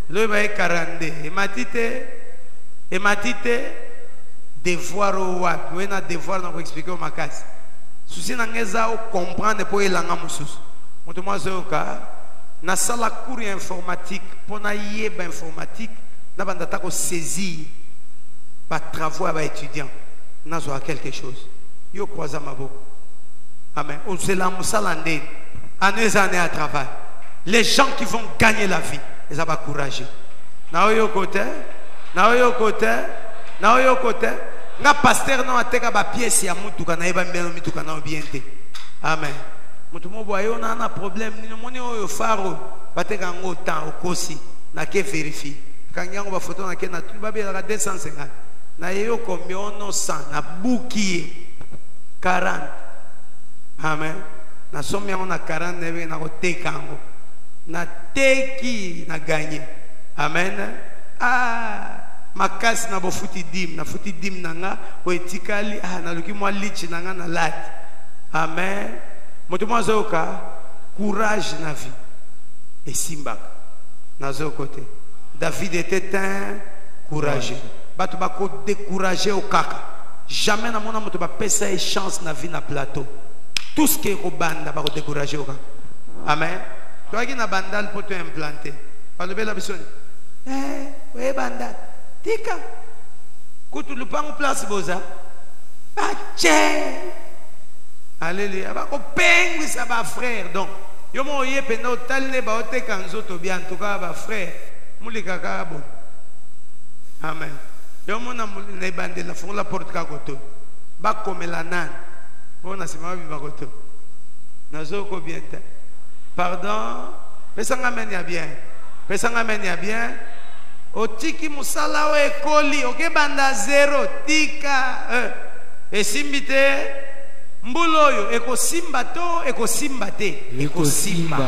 Le va 42. Et matite. Devoir au wap. Vous avez devoir dans expliquer au makas. Souci n'a pas comprendre pour y langa moussous. Moi c'est au cas. Na sala cours informatique. Pour na yeba informatique. Na bandata ko saisir. Pas travaux à étudiant. Na zo quelque chose. Yo croisa ma boque. Amen. On se la moussalandé. Années à travail. Les gens qui vont gagner la vie, ils ont pas courage. Naoyo côté, naoyo côté, naoyo côté. Na pasteur non ateka ba pièce ya mutu kana eba mbelo mitu kana obiente. Amen. Mutu mo boyo na na problème ni moni oyo faro bateka ngo temps okosi na ke vérifie. Kanyango ba photo na ke na tu ba be la 250. Na yo combien no 100 na buki 40. Amen. Na somme on a 49 na kotekango. Na teki na gagné. Amen. Ah, makasi na bofuti dim nanga o etikali na luki mwa lichi nanga na lati. Amen. Moto mwa zoka courage na vie. Et simbak na zo côté. David était un courageux. Bato bako décourager au kaka. Jamais na mona moto ba pesa et chance na vie na plateau. Tout ce qui est au banda va décourager. Amen. Toi qui na bandal pour te implanter. Par le bel abisson. Oui bandal. Tika. Quand tu le prends en place boza. Alléluia. Va ko pengu ça va frère. Donc, yo mo yé peno talne ba ote kanzo to bien en tout cas ba frère. Muli kaka bon. Amen. Yo mo na ne bandela font la porte ka koto. Ba comme la nan. On a sima viva koto. Nazo ko bien. Pardon. Pesanga menya bien. Pesanga menya bien. Otiki musala o ekoli. Oke banda 0. Tika. Esimbite. Mbuloyo. Eko simba to. Eko simba te. Eko simba.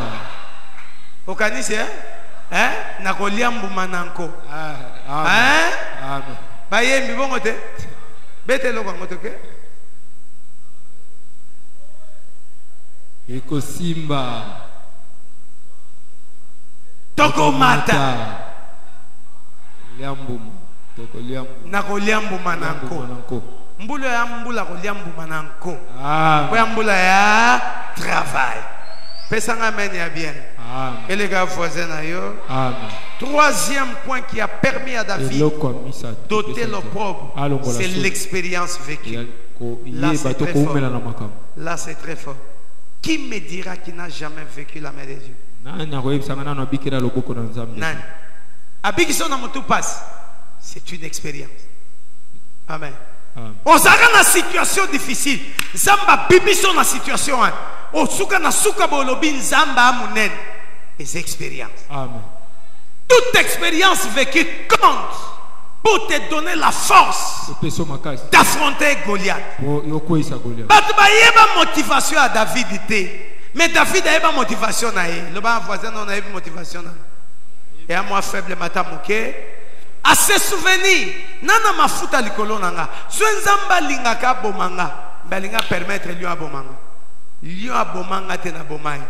Okanisi Nakolia mbumananko. Amen. Baye mbongote. Bete loko ngotoke.
Eko simba
toko mata
liambu toko liambu
nako liambu mananko mbulo ya mbula ko liambu mananko ko ya mbula ya travail pesanga amen ya bien amen et les gars voisins na yo amen. Troisième point qui a permis à David d'ôter l'opprobre, c'est l'expérience vécue. Là c'est très fort. Là c'est très fort. Qui me dira qu'il n'a jamais vécu la main de Dieu? Nani. Abikison na mutu passe. C'est une expérience. Amen. On s'arrête dans une situation difficile. Zamba bibison na situation. On souka na souka bolobin zamba amunen. Les expériences. Amen. Toute expérience vécue compte pour te donner la force d'affronter Goliath. Batba motivation à David était, mais David a eu motivation à elle. Le voisin on a eu motivation. Et à moi faible matin moké. À se souvenir, nana mafuta likolo nanga. Swenzamba lingaka bomanga, balinga permettre lion abomanga. Lion abomanga te na bomai.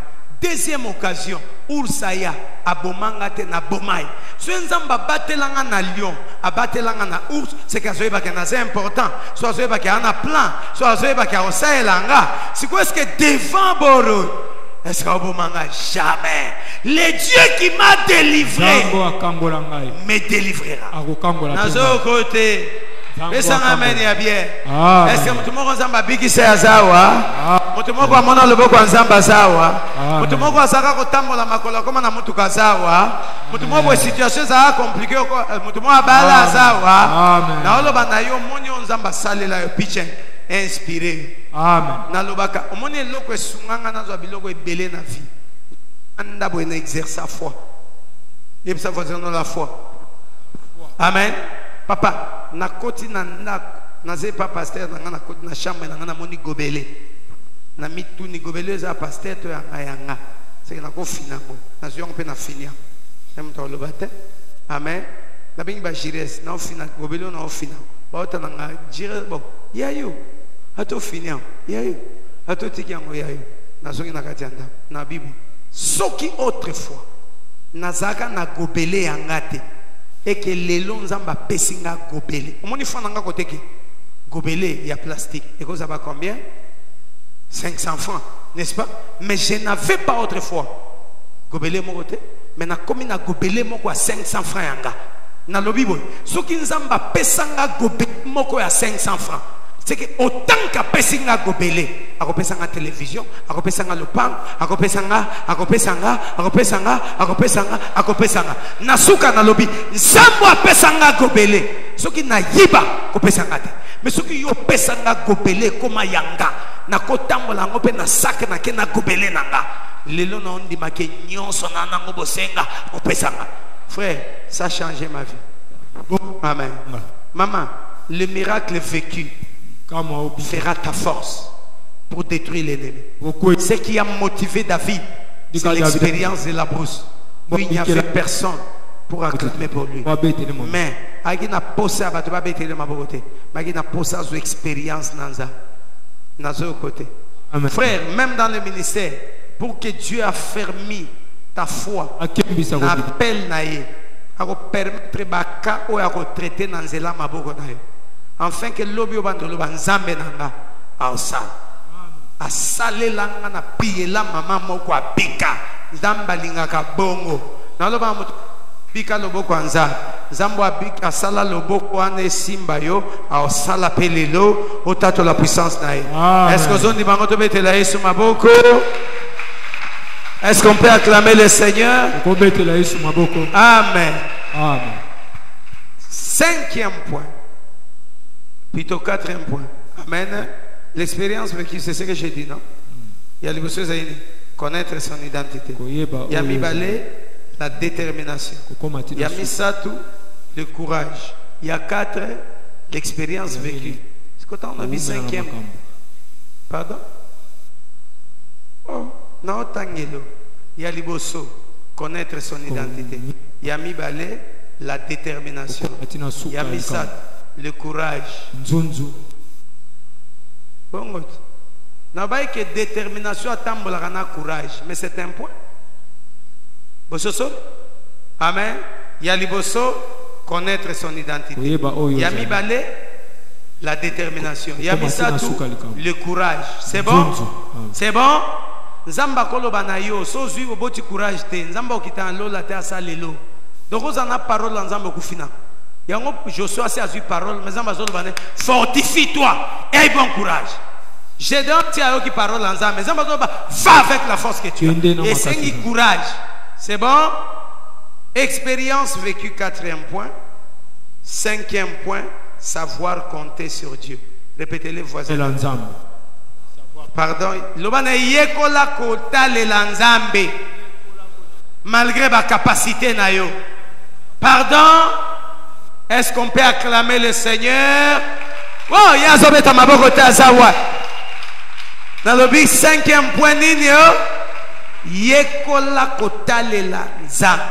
Deuxième occasion, Ursaya abomanga te na bomai. Swenzamba batelanga na lion, abatelanga na ours, c'est que zoeba que c'est important. Soit zoeba que ana plan, soit zoeba que osaelanga. C'est quoi est-ce que devant Boro? Est-ce que abomanga jamais? Le Dieu qui m'a délivré me délivrera. Nazo côté Pesa amen ya bien. Est-ce que mutumo nzamba biki se azawa? Mutumo kwa mona loboko nzamba zawa. Mutumo kwa saka kotambola makolo koma na mutu kazawa. Mutumo kwa situation za compliqué ko mutumo abala azawa. Na oloba na yo moni nzamba salela yo piche inspiré. Amen. Na lobaka omoni loko esunganga nazo biloko ebele na vie. Anda bo na exercer foi. Et ça va dans la foi. Amen. Papa, na koti na naze pas pasteur na koti na chambre na moni gobele. Na mitu ni gobele za pasteur to yanga. C'est que na ko finako. Na zo pe na finia. Même to lo bate. Amen. Na bingi ba jires na fina gobele na fina. Ba ota na jire bon. Yayo. Ato finia. Yayo. Ato tikiango yayo. Na zo na katianda. Na Bible. Soki autrefois nazaka na gobele yangate et que lelo nzamba pesinga gobele omoni fana nga koteki gobele ya plastique et que ça va combien 500 francs n'est-ce pas mais je n'avais pas autrefois gobele mon côté mais na komi na gobele moko à 500 francs yanga na lobi boy soki nzamba pesanga gobele moko ya 500 francs c'est que autant qu'à pesinga gobele akopesanga télévision akopesanga lopang akopesanga nasuka na lobi nsambo apesanga gobele soki na yiba kopesanga te mais soki yo pesanga gobele koma yanga na kotambola ngo pe na sac na ke na gobele nanga lelo na ondima ke nyonso na nango bosenga kopesanga frère ça a changé ma vie. Bon, amen. Maman, le miracle vécu fera ta force pour détruire l'ennemi. Ce qui a motivé David, c'est l'expérience de la brousse. Il n'y avait personne pour acclamer pour lui. Mais il n'a pas ça, il n'a pas ça, expérience dans ce côté. Frère, même dans le ministère, pour que Dieu affermisse ta foi, appelle naïe, à permettre baka ou à traiter dans zela maboko naïe. Enfin que l'obio bandolo banzambe nanga aosa asale langa na piye la mama moko apika zamba linga ka bongo na loba moto pika loboko anza zambo apika asala loboko ane simba yo aosala pelelo otato la puissance nae. Est-ce que zondi bango to betela Yesu maboko? Est-ce qu'on peut acclamer le Seigneur? Amen. Amen. Cinquième point. Plutôt quatrième point. Amen. L'expérience vécue, c'est ce que j'ai dit, non? Il y a les choses à connaître son identité. Il y a mis balé, la détermination. Il y a mis ça tout, le courage. Il y a 4, l'expérience vécue. C'est quand on a mis 5e. Pardon? Oh, non, tangelo. Il y a liboso, connaître son identité. Il y a mis balé, la détermination. Il y a mis ça, le courage. Bon, n'a pas que détermination à tambola courage, mais c'est un point. Bososo, amen. Il y a liboso, connaître son identité. Il y a mis balé, la détermination. Il y a mis ça tout, le courage. C'est bon? C'est bon? Nzamba kolo banayo, so zui oboti courage te. Nzamba okita lola te asalelo. Donc on a parole nzamba kufina. Yango Joshua a eu parole, mais nzamba zolo bane fortifie-toi et bon courage. J'ai dit à eux qui parole nzamba, mais nzamba zolo va avec la force que tu as. Et c'est un courage. C'est bon? Expérience vécue, 4e point. 5e point, savoir compter sur Dieu. Répétez-les voisins. Pardon. Lobana yekola kota le lanzambe. Malgré ma capacité na yo. Pardon. Est-ce qu'on peut acclamer le Seigneur? Oh, yazobeta maboko tazawa. Dans le 5e point nini yo. Yekola kota le lanzambe.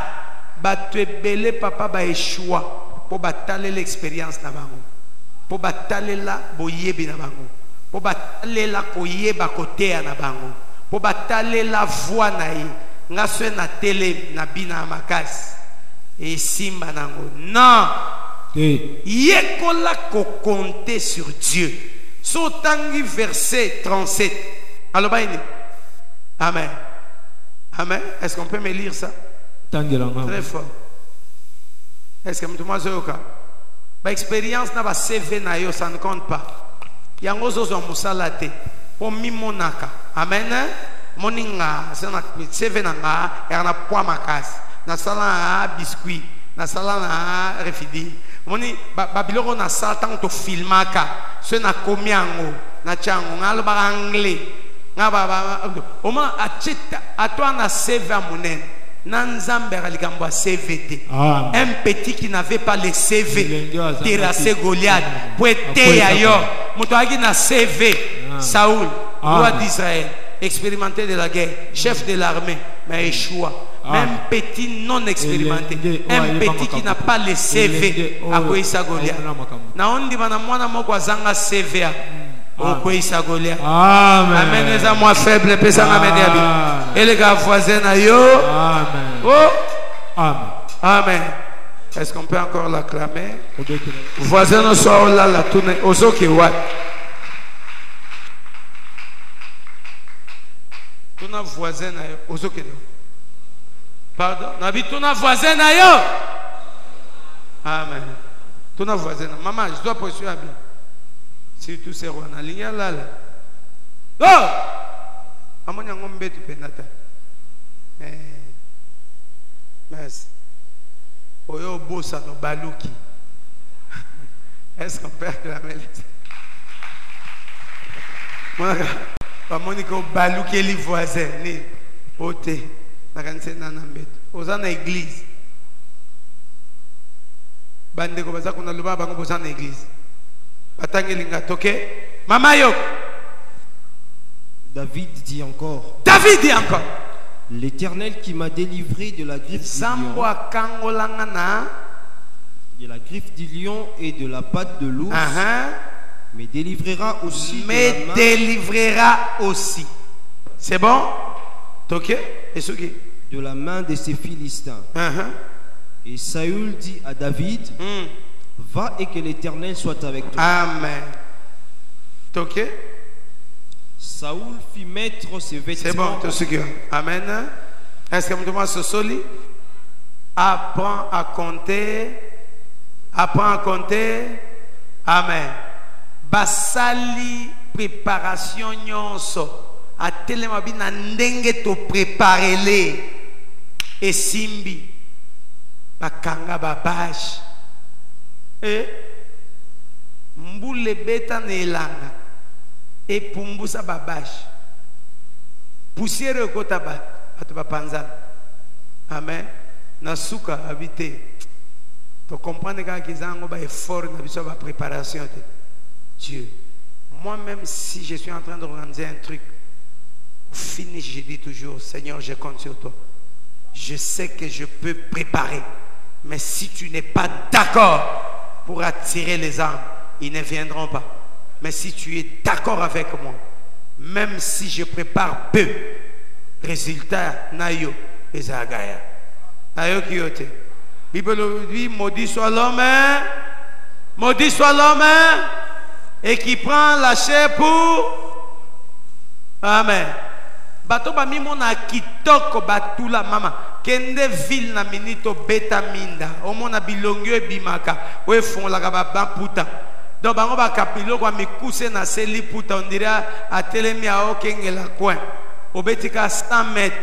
Batwe bele papa ba échoua. Pour bataler l'expérience na bango. Pour bataler la boyebi na bango. Pour bataler la koyeba kote na bango. Pour bataler la voix na ye. Nga swe na télé na bina makasi. Et simba nango. Non. Yekola ko compter sur Dieu. Sotangi verset 37. Alors baini. Amen. Amen. Est-ce qu'on peut me lire ça? Très fort. Est-ce que tout le monde Ba expérience na ba CV na yo, ça ne compte pas. Yango zozo musala te. Po mi monaka. Amen. Moninga, c'est na CV na nga, ya na poa makasi. Na sala biscuit, na sala na refidi. Moni ba biloko na sala tanto filmaka. Ce na komi yango, na chango ngalo ba anglais. Nga ba oma achita atwa na CV a monen. Nanzambe alikambo CVT. Un petit qui n'avait pas le CV terrassé Goliath. Poete ayo. Motoagi na CV. Saoul, roi d'Israël, expérimenté de la guerre, chef de l'armée, mais échoua. Même petit non expérimenté, un petit qui n'a pas le CV à Koïsa Goliath. Na ondi bana mwana moko azanga CV a Koïsa Goliath. Amen. Les amours faibles, pesa amen. Et les gars voisins ayo. Amen. Oh. Amen. Amen. Est-ce qu'on peut encore l'acclamer? Voisins ne sont là la tourne ozo ki wat. Tuna voisin na yo ozo ki. Pardon, nabi tuna voisin na yo. Amen. Tuna voisin. Maman, je dois poursuivre bien. Si tout c'est roi na ligne là là. Oh! Amonya ngombe tu penata. Merci. Oyo bossa no baluki. Est-ce qu'on peut acclamer les... Moi, Monique baluki les voisins, ni ote, na kanse na nambeto. Oza na église. Bande ko baza kuna luba bango boza na église. Batangelinga toke. Mama yo.
David dit encore.
David dit encore.
L'Éternel qui m'a délivré de la griffe du lion et de la patte de l'ours, me délivrera aussi.
Me délivrera aussi. C'est bon? Ok? Et ce qui?
De la main de ces Philistins. Et Saül dit à David, va et que l'Éternel soit avec toi.
Amen. Ok?
Saül fit mettre ses vêtements.
C'est bon, tout ce que. Amen. Est-ce que vous demandez ce soli? Apprends à compter. Apprends à compter. Amen. Basali préparation nyonso. A telema bina ndenge to préparer les. Et simbi. Bakanga babash. Et mboule beta nelanga. Et pumbusa babash. Poussière au kota ba panzan. Amen. Nasuka habité. Tu comprends que les gens ont effort dans la préparation de Dieu. Moi-même, si je suis en train d'organiser un truc, fini, je dis toujours, Seigneur, je compte sur toi. Je sais que je peux préparer. Mais si tu n'es pas d'accord pour attirer les âmes, ils ne viendront pas. Mais si tu es d'accord avec moi, même si je prépare peu, résultat, nayo, et agaya. Nayo kiyote. Bible dit, maudit soit l'homme, et qui prend la chair pour. Amen. Bato ba mi mona kitoko batula mama. Kende ville na minito beta minda. O mona bilongyo bimaka. O fon la ba puta. Donc bango ba kapilo kwa mikuse na seli puta on dirait à telemi a okenge la coin. Obetika 100 mètres.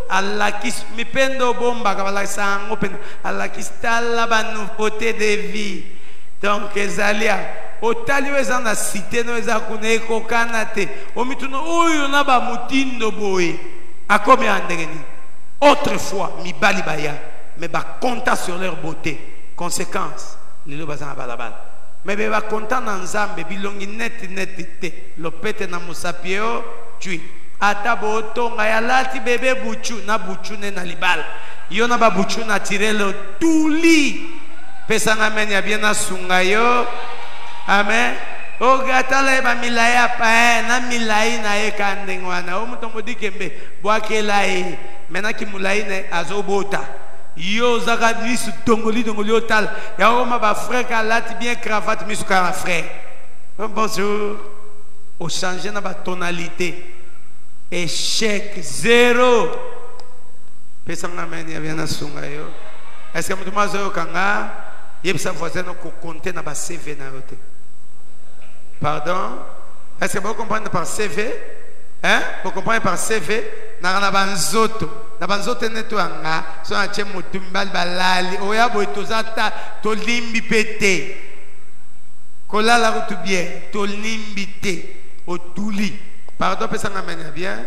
Allah qui mi pendo bomba kabala sango pen Allah qui stalla ba nouveauté de vie. Donc ezalia otali weza na cité no eza kuna eko kanate omituno oyo na ba mutindo boye akomi andengeni. Autrefois mi bali baya mais ba compta sur leur beauté. Conséquence lelo bazana balabala mais be ba compta na nzambe bilongi net te lopete na musapio tui ata botonga ya lati bebe buchu na buchu ne na libala yo na ba buchu na tirelo tuli pesa na menya bien na sunga yo. Amen. O gatala ba milaya pa na milai na e kandengwana o mutombo dikembe bwakela e mena ki mulai ne azobota yo zaka misu tongoli otal ya o ma ba frère ka lati bien cravate misu ka frère. Bonjour. O changer na ba tonalité. Échec 0. Pesa na menya bien na sunga yo. Est-ce que mutu mazo kanga yebisa voisin ko compter na ba CV na yote? Pardon? Est-ce que vous comprenez par CV? Hein? Vous comprenez par CV? Na banzoto. Na banzoto neto anga so na che mutu mbal balali oya boy tozata to limbi pete. Kola la route bien, to limbi te o tuli. Pardon, pesa nga mena bien.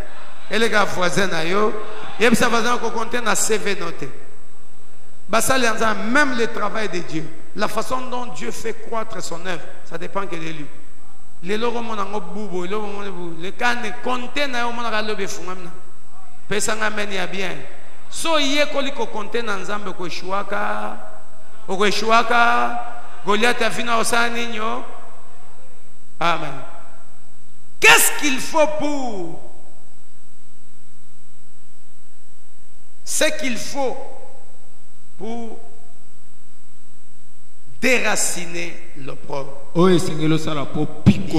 Et les gars voisins na yo, yebisa voisin ko compter na CV noté. Basali anza même le travail de Dieu, la façon dont Dieu fait croître son œuvre, ça dépend que de lui. Les logo monango bubo, les logo monango le kane compter na yo monaka lobe fungam na. Pesa nga mena bien. So ye koliko compter na nzambe ko shuaka, ko shuaka. Goliath a fini au Sanigno. Amen. Qu'est-ce qu'il faut pour ce qu'il faut pour déraciner l'opprobre?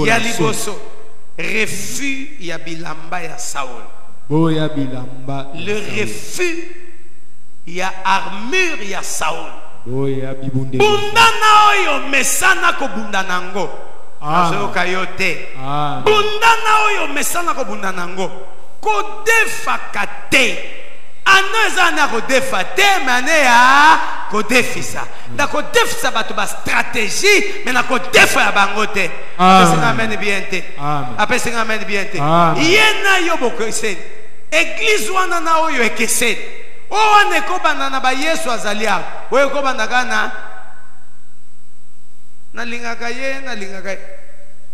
Yaliboso refus ya bilamba ya Saul. Le refus ya armure ya Saul. Bundana oyo mesana ko bundanango. Azo kayote. Bundana oyo mesana ko bundanango. Ko defakate. Anoza na ko defate mane ya ko defisa. Da ko defisa bato ba stratégie mais na ko defa ya bangote. Apesinga men biente. Apesinga men biente. Yena yo bokese. Église wana na oyo ekese. Oh, ne kobana na ba Yesu azalia. Oyo kobana kana na lingaka ye na lingaka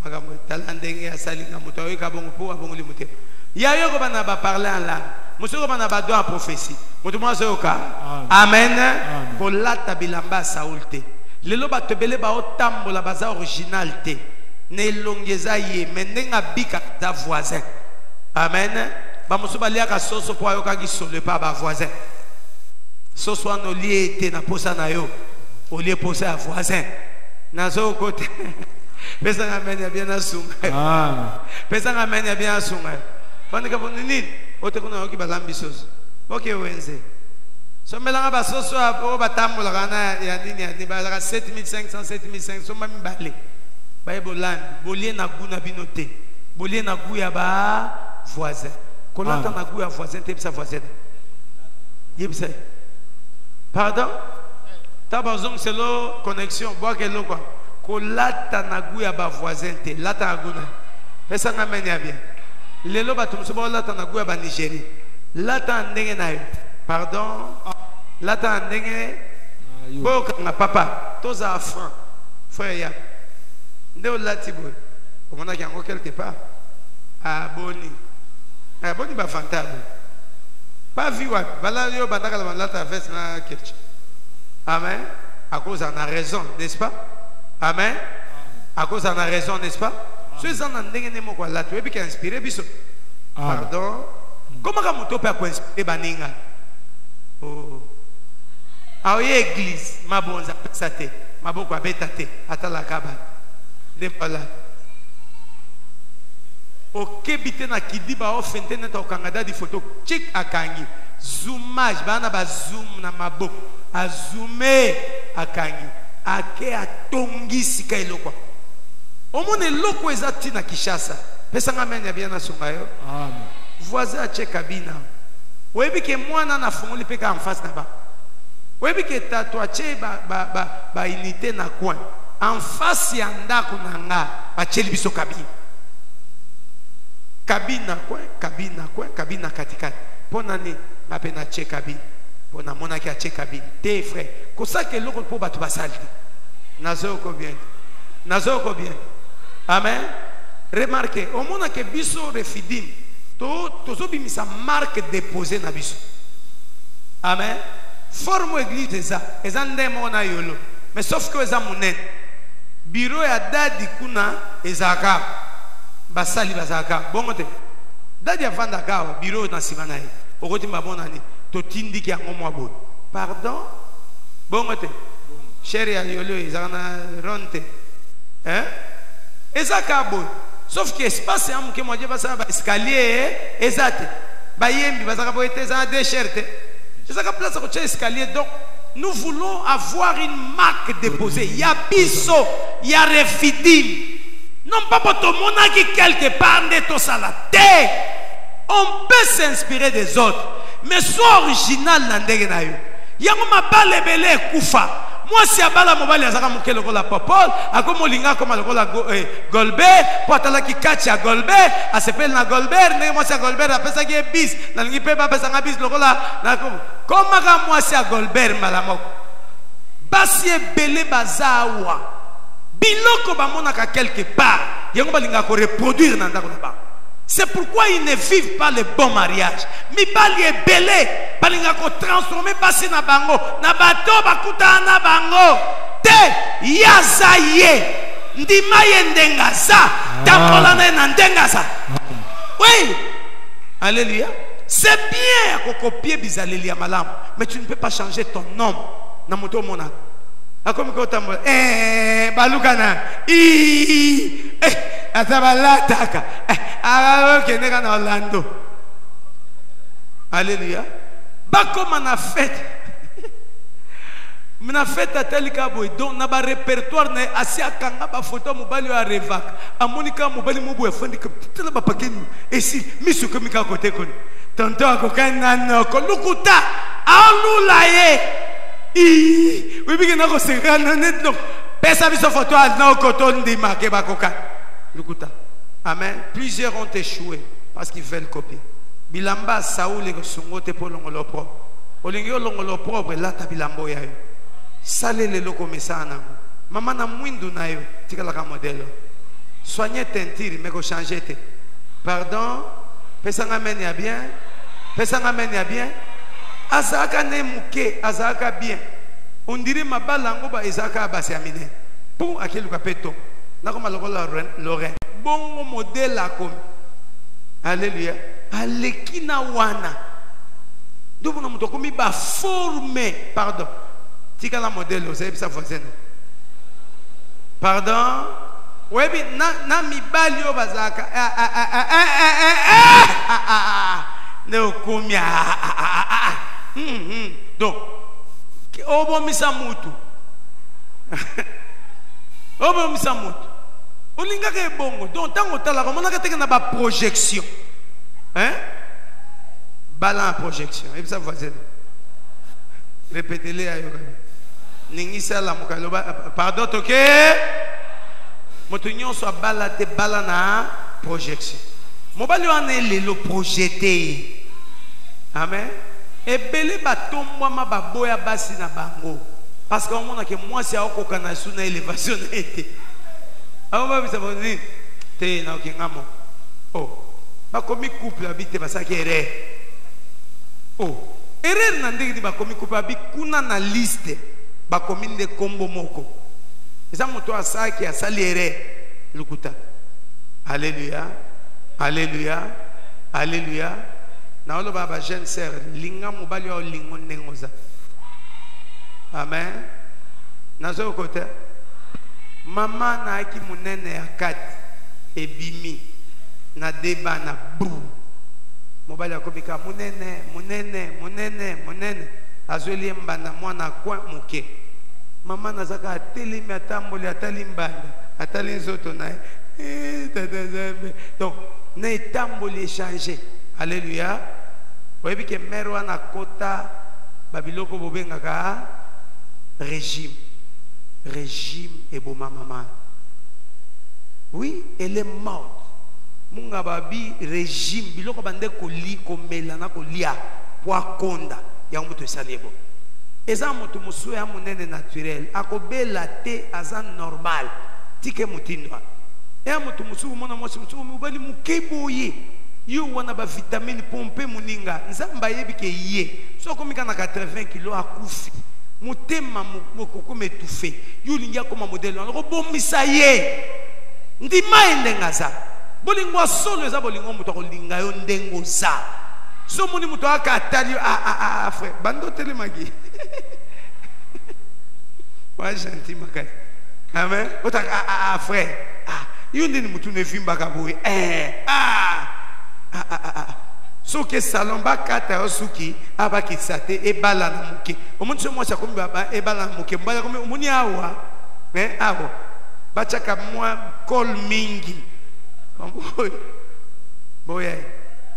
makambo talandenge ya salinga muto oyo kabongo po abongo limute. Ya yo kobana ba parler en langue. Muso kobana ba do a prophétie. Muto mo azoka. Amen. Ko lata bilamba Saulte. Lelo ba tebele ba otambola baza original te. Ne longeza ye menenga bika ta voisin. Amen. Ba musuba liaka soso po ayoka ki sole pa ba voisin. Soso no lié te na posa na yo. O lié posa a voisin. Na zo côté. Pesa nga menya bien asunga. Pesa nga menya bien asunga. Fani ka bonini o te kuna yoki balambi soso. Boke wenze. So melanga ba soso o batambola kana ya nini ya ni ba 7500 7500 so mami bale. Ba ebolambi, bolie na guna binote. Bolie na guya ba voisin. Kolata na guya voisin te psa voisin. Yebsa. Pardon? Tabazong selo connexion bois que lo quoi. Kolata na guya ba voisin te lata aguna. Pesa nga menya bien. Lelo ba tumso ba lata na guya ba Nigeria. Lata ndenge na yo. Pardon? Lata ndenge boka nga papa toza franc. Frère ya. Ndeo lati boy. Komona ki ango quelque part. Ah boni. Ah boni ba fantable. Pas vu wa bala yo bandaka la lata veste na kirch. Amen. À cause on a raison, n'est-ce pas? Amen. À cause on a raison, n'est-ce pas? Ceux en ndenge nemo kwa latu ebi ki inspiré biso. Pardon. Comment ka muto pe ko inspiré baninga? Oh. Ah oui église, ma bonza pesate, ma boko abetate atala kaba. De pala. Okebite na kidiba ofente na okangada di photo chik akangi. Zoomage bana ba zoom na maboko. Azume akangi. Ake atongisi ka eloko. Omone loko ezati na Kishasa. Pesa ngamenya bien na sungayo. Amen. Voisin ache kabina. Webi ke mwana na fungoli peka en face na ba. Webi ke tato ache ba unité na coin. En face ya ndako na nga acheli biso kabina. Kabina coin, kabina katikati. Pona ni mapena che kabina. Pona mona ki ache kabina. Te frère. Kosa ke loko po batu basalti. Nazoko bien. Nazoko bien. Amen. Remarquez, au mona ke biso refidim. Tozo bimisa marque déposée na biso. Amen. Forme église eza. Eza ndemo na yolo. Mais sauf que eza munen. Bureau ya dadi kuna ezaka. Basali bazaka. Bongote. Dadi avanda ka bureau na simana ye. Okoti mabona ni. To tindi ki angomo abo. Pardon? Bongote. Chéri ya yolo ezana ronte. Hein? Ezaka bo. Sauf que espace am ke moje basa ba escalier ezate. Ba yembi bazaka bo ete za décherte. Ezaka place ko che escalier donc nous voulons avoir une marque déposée. Il y a biso, il y a refidim. Non pas pour tout le monde qui quelque part n'est au salaté. On peut s'inspirer des autres, mais soit original n'andege na yo. Yango mabale belé kufa. Moi si abala mobali azaka mukelo ko la popol, akomo linga ko maloko la golbe, potala ki kachi a golbe, asepel na golber, ne moi si golber apesa ki bis, na lingi pe ba pesa ngabis lokola na ko. Koma ka moi si golber malamoko. Basi belé bazawa. Biloko ba monaka quelque part, yango balinga ko reproduire na ndako na ba. C'est pourquoi ils ne vivent pas le bon mariage. Mi bali est belé, balinga ko transformer basi na bango, na bato bakuta na bango. Te yazaye, ndima yendengaza, tambola na ndengaza. Oui. Alléluia. C'est bien à copier bizaleli ya malam, mais tu ne peux pas changer ton nom na moto mona. Comme quand tu balukana atabalataka keneka na Orlando. Alléluia. Bakoma na fête. Na fête atelika boy donc na ba répertoire na asia kanga ba photo mobali wa revak. Amonika mobali mubu efandi que tela ba pakenu. Et si misu komika côté kon. Tonto akokana no kolukuta alulaye. Oui, bien que nous sommes pesa biso photo na koton di marqué bakoka. Lukuta. Amen. Plusieurs ont échoué parce qu'ils veulent copier. Bilamba Saoul et Songote pour l'ongolo propre. Olingyo l'ongolo propre là ta bilambo ya yo. Sale le loko mesana. Maman na mwindu na yo. Tika la modèle. Soignez tentire mais ko changer te. Pardon. Pesa ngamen ya bien. Pesa ngamen ya bien. Azaka ne muke, azaka bien. On dirait ma balango ba ezaka basiamine. Pour akelu kapeto. Na koma lokola Lorraine. Bongo modèle a comme. Alléluia. Alekina wana. Donc on muto komi ba formé, pardon. Tika la modèle, vous savez ça voisine. Pardon. Ouais bi na mi balio bazaka. Ne okumia. Donc, obo misamutu. Obo misamutu. Olinga ke bongo. Donc, tant otala comme on a que na ba projection. Hein? Balan projection. Et ça voisin. Répétez-le à yoga. Ningisa la mukaloba. Pardon, ok? Motonyon soit balate balana projection. Mobali wane le projeté. Amen. Et belé batombo ma baboya basi na bango. Parce qu'on mona que moi c'est au kana suna élévation été. Ah ba bisa boni te na okingamo. Oh. Ba komi couple habite basaki ere. Oh. Ere na ndenge ba komi couple abi kuna na liste. Ba komi nde kombo moko. Eza moto asaki asali ere. Lukuta. Alléluia. Alléluia. Alléluia. Na olo baba jeune sœur linga mobali o lingo nengoza. Amen. Na zo côté mama na ki munene akat ebimi na deba na bu mobali akobika munene azweli mbanda mwana kwa muke mama nazaka atelemi atamboli atali mbanda atali nzoto na donc na etamboli échanger. Alléluia. Vous voyez que Merwa na kota babiloko bobengaka régime. Régime et boma maman. Oui, elle est morte. Munga babi régime biloko bande ko li ko melana ko lia kwa konda ya muto salebo. Eza muto musu ya munene naturel akobela te azan normal tike mutindwa. Ya muto musu mona musu mubali mukeboye. Yo wana ba vitamine pompe muninga nzamba yebi ke ye so komika na 80 kg akufi mutema mokoko metufe yo lingia koma modèle on robomisa ye ndima endengaza bolingwa solo eza bolingwa muto kolinga yo ndengoza so moni muto akatali frère bando telemagi wa gentil makati amen otaka frère yo ndini mutu ne vimba kaboye soki salon bakata yo suki abakisa te ebala na muke omuntu mwasa kombi baba ebala na muke mbala kombi omuni awa awa bachaka mwa kol mingi boya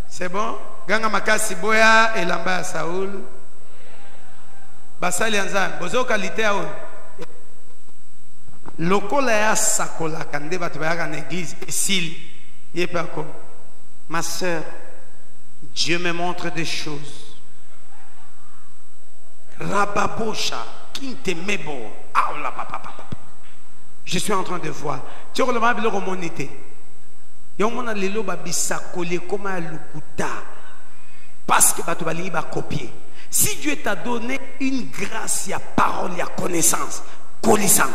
c'est bon ganga makasi boya elamba ya Saul basali nzambe bozo kalite awo lokola ya sakola kande batu bayaka na église esili yepako ma sœur Dieu me montre des choses. Rababosha, Kintemebo, Aula papa. Je suis en train de voir. Tu as le le romonité. Yomona lelo babisa collé comme un lukuta. Parce que tu vas copier. Si Dieu t'a donné une grâce, il y a parole, il y a connaissance. Colisang.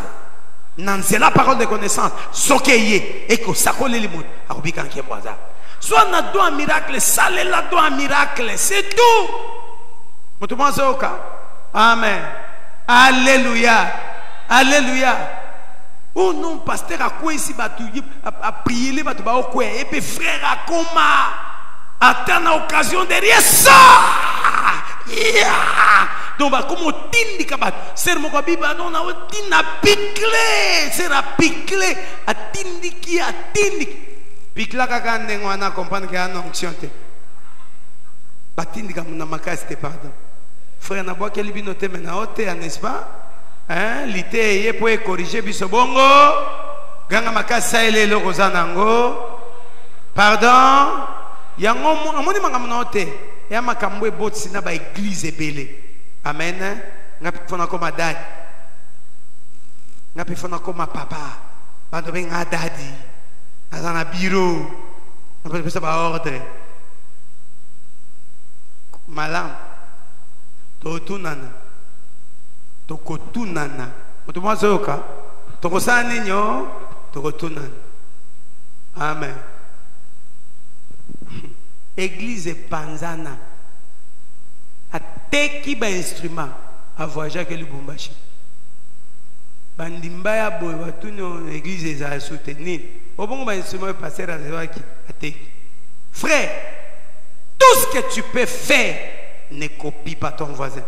Non, c'est la parole de connaissance. Sokeye. Et que ça colle les mots. Arubikan qui est moisa. Soit on a droit un miracle, ça l'est là droit un miracle, c'est tout. Amen. Alléluia. Alléluia. Oh non, pasteur, à quoi ici à prier les bateaux au quoi? Et puis frère, à comment attendre l'occasion derrière ça? Donc, comme on tindi kabat, c'est mon kabiba, non, on a piqué, c'est la piqué, à tindi qui a tindi. Pikla kaka ndengo ana comprendre que ana onction te batindi ka muna makasi te pardon frère na boa keli bino te mena ote n'est-ce pas hein lite ye po corriger biso bongo ganga makasi ele loko zanango pardon yango amoni mangam ote ya makambo e botsi na ba église ebele amen ngapi fona koma dad ngapi fona koma papa bando benga dadi dans un bureau, on peut faire ça ordre. Malam, totunana, tokotunana. Otomo zoka, tokosani nyo, tokotunana. Amen. Église panzana. A teki ba instrument, a voyager que le Lubumbashi. Bandimba ya boy watuno église za soutenir. Frère, tout ce que tu peux faire, ne copie pas ton voisin.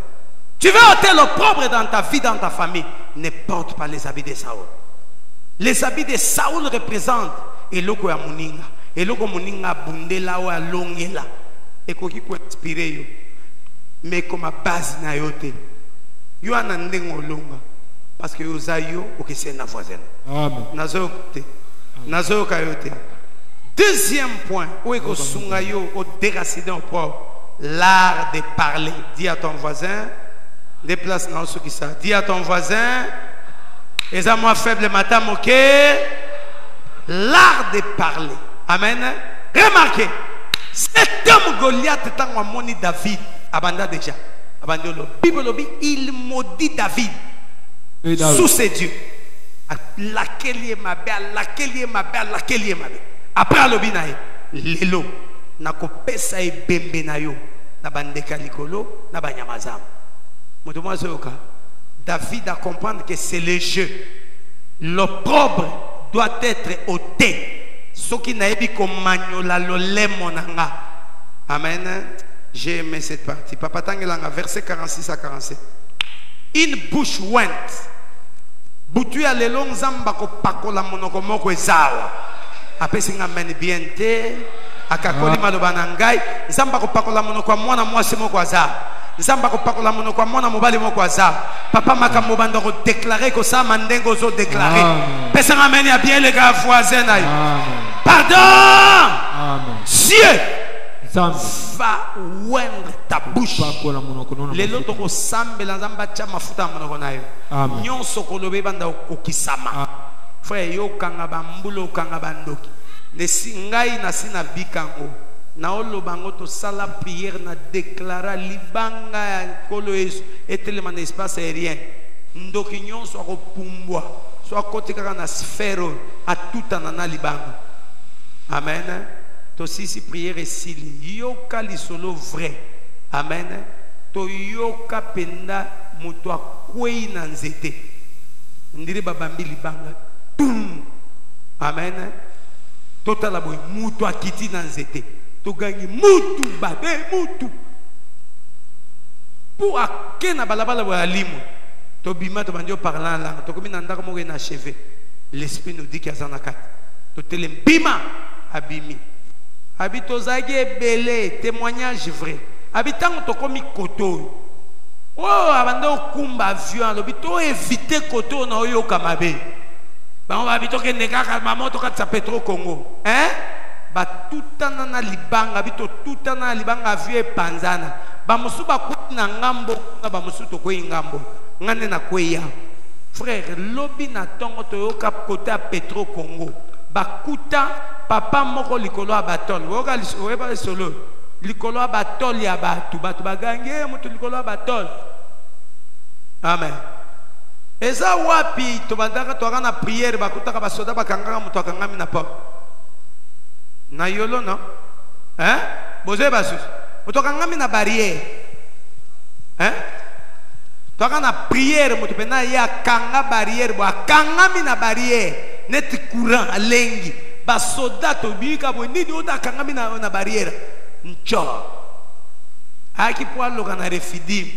Tu veux ôter l'opprobre dans ta vie, dans ta famille, ne porte pas les habits de Saoul. Les habits de Saoul représentent eloko ya muninga, eloko muninga bundela ou alongela, et koki ko inspiré yo, mais comme base na yote, yo anandengo longa, parce que yo zayo ou que c'est na voisin. Amen. Nazo te. Deuxième point, où est que Sungayo au déraciné au propre, l'art de parler. Dis à ton voisin, déplace dans ce qui ça. Dis à ton voisin, et à moi faible matin moqué, l'art de parler. Amen. Remarquez, cet homme Goliath est en moni David, abandonné déjà. Abandonné le Bible, il maudit David sous ses dieux. Laquelle est ma belle, laquelle est ma belle, laquelle est ma belle. Après le binaï, lelo, na kopesa e bembe na yo, na bandeka likolo, na banyamazam. Motomo soka, David a comprendre que c'est le jeu. L'opprobre doit être ôté. Ce qui n'a pas comme magnola lo lemonanga. Amen. J'ai aimé cette partie. Papa Tangelanga, verset 46 à 47. Une bouche ouinte. Butu ya lelo nzamba ko pakola monoko moko ezawa apesi ngameni biente akakoli maloba na ngai nzamba ko pakola monoko mwana mwasi moko azawa nzamba ko pakola monoko mwana mobali moko azawa papa makambo bando ko déclarer ko sa mandengo zo déclarer pesa ngameni ya bien les gars voisins na yo pardon amen Dieu va oindre ta bouche. Les loto ko sambela nzamba cha mafuta monoko na yo. Nyonso ko lobe banda okisama. Frère yo kanga bambulo kanga bandoki. Ne singai na sina bikango. Na olo bango to sala prière na déclara libanga kolo etelema na espace aérien. Ndoki nyonso ko pumbwa. So akoti kaka na sphère a tout na libanga. Amen. To sisi prière esili yoka lisolo vrai. Amen. To yoka penda mutu akwei na nzete. Ndiri babambi libanga. Tum. Amen. Totala boy mutu akiti na nzete. to gangi mutu babe mutu pour ake na balabala wa limu to bima to banjo parlant là to komi na ndako mo na achevé l'esprit nous dit qu'il y a zanakat to telem bima abimi habito zagi ebele témoignage vrai habitant to komi koto oh abando kumba avion lobi to éviter koto na oyo kamabe ba on habito ke ndeka maman to katsa Petro Congo hein ba tutana na libanga habito tutana na libanga avion panzana ba musu ba kuna ngambo na ba musu to ko ngambo ngane na kweya frère lobi na tongo to yoka kote a Petro Congo bakuta papa moko likolo abatol woka ba solo likolo abatol ya batu bagange mutu likolo abatol amen eza wapi to bandaka to na prière bakuta ka basoda bakanganga mutu akangami na porte na yolo no hein boze basus mutu akangami na barrière hein to na prière mutu pena ya kanga barrière bo akangami na barrière net courant alengi basoda to bika bo nidi ota akangami na barrière ncho aki po aloka na refidim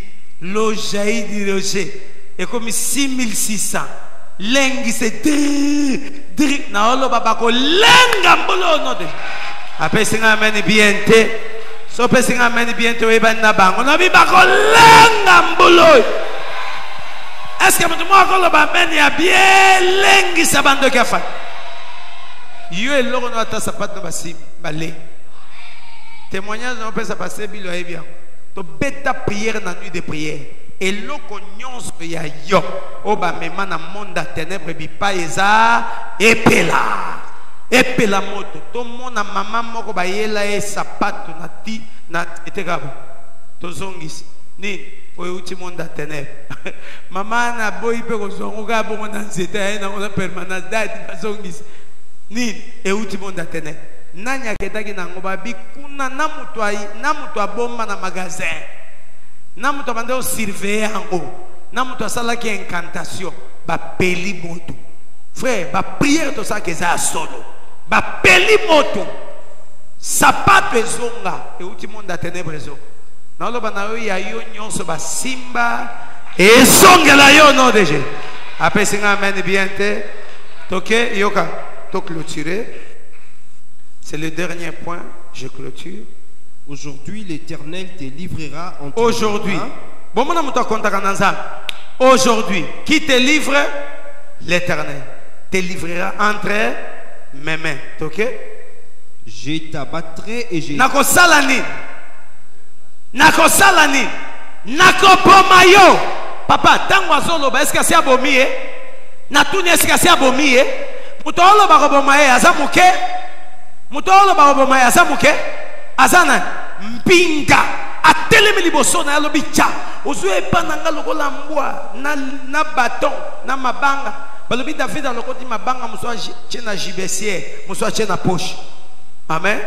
lo jaidi rocher et comme 6600 lengi c'est dri na olo baba ko lenga mbolo no de apesinga ameni biente so pesinga ameni biente we ban na bango na bi bako lenga mbolo est-ce que mtu mwako lo ba meni ya bien lengi sabando kafa yo eloko no ata sapat no basi balé témoignage on peut ça passer bilo et bien to beta prière na nuit de prière et loko nyonso ya yo o ba mema na monde ténèbres bi pa eza epela moto to mona mama moko ba yela e sapato na ti na etekabo to zongisi ni o uti monde ténèbres mama na boyi pe ko zongo ga bongo na nzeta na ona permanence date zongisi ni e uti monde ténèbres nanya ketaki na ngoba bikuna na mutu abomba na magasin na mutu abande surveiller yango na mutu asalaki incantation ba peli moto frère ba prière to ça que ça solo ba peli moto sapato ezonga e uti monde a ténèbres zo na loba na yo ya yo nyonso ba simba ezongela yo no deje apesinga amen bien te toke yoka to clôturer. C'est le dernier point, je clôture.
Aujourd'hui, l'Éternel te livrera entre
aujourd'hui. Aujourd'hui, qui te livre? L'Éternel te livrera entre mes mains. Ok?
Je t'abattrai et je...
Nako salani. Nako pomayo. Papa, tango azolo ba eska si abomi e? Natuni eska si abomi e? Mutolo ba bomaye azamuke? Mutolo ba bomaye azamuke? Azana mpinga atelemi liboso na yalo bicha ozwe pananga lokola mbwa na baton na mabanga balobi David alokoti mabanga muswa chena gibesier muswa chena poche. Amen.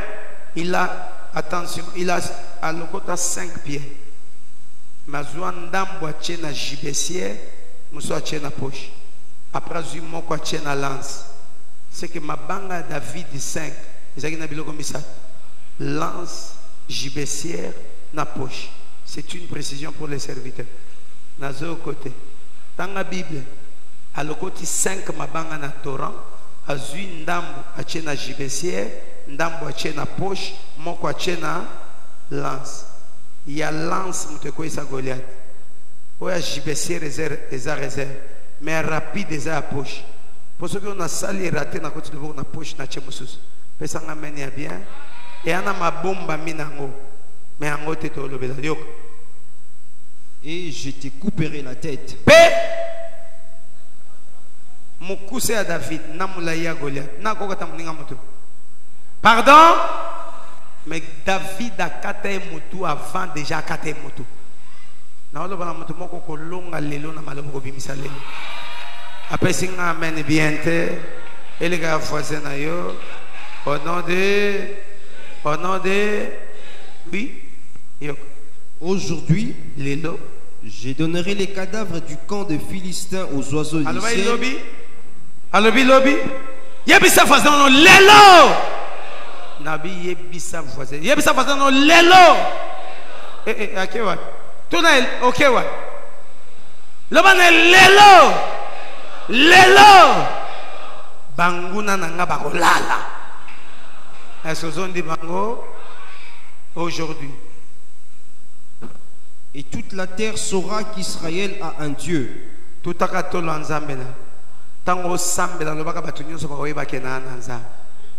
Il a attention, il a alokota 5 pieds. Mazwa ndambwa chena gibesier muswa chena poche. Après zui moko chena lance. C'est que mabanga David 5 ezaki na biloko misat. Lance gibecière na poche. C'est une précision pour les serviteurs. Nazo côté. Dans la Bible, à l'okoti 5 mabanga na torrent, azui ndambo achena gibecière, ndambo achena poche, moko achena lance. Il y a lance muteko isa Goliath. Oya gibecière eza réserve, mais rapide eza poche. Pour ceux qui ont sali raté na côté de na poche na chemusus. Pesanga meni bien. Et ana mabomba minango mais ango te to lobela diok
et je te couperai la tête.
Pe mukuse à David namula ya Goliath na kokata muninga mutu. Pardon, mais David a kate mutu avant déjà kate mutu. Na olo bana mutu moko ko longa lelo na malobo ko bimisa lelo. Après singa amen biente et les gars voisins na yo au nom de oui.
Aujourd'hui, je donnerai les cadavres du camp des Philistins aux oiseaux du ciel.
Allobi lobby. Yebisa façon lelo. Nabi yebisa voisin. Yebisa voisin no lelo. Akewa. Tuna okewa. Lobane lelo. Lelo. Banguna nanga bakolala. Est-ce que on dit bango aujourd'hui?
Et toute la terre saura qu'Israël a un Dieu.
Tout akatolo nzambela. Tango sambela lobaka batu nyonso bakoyeba kena nanza.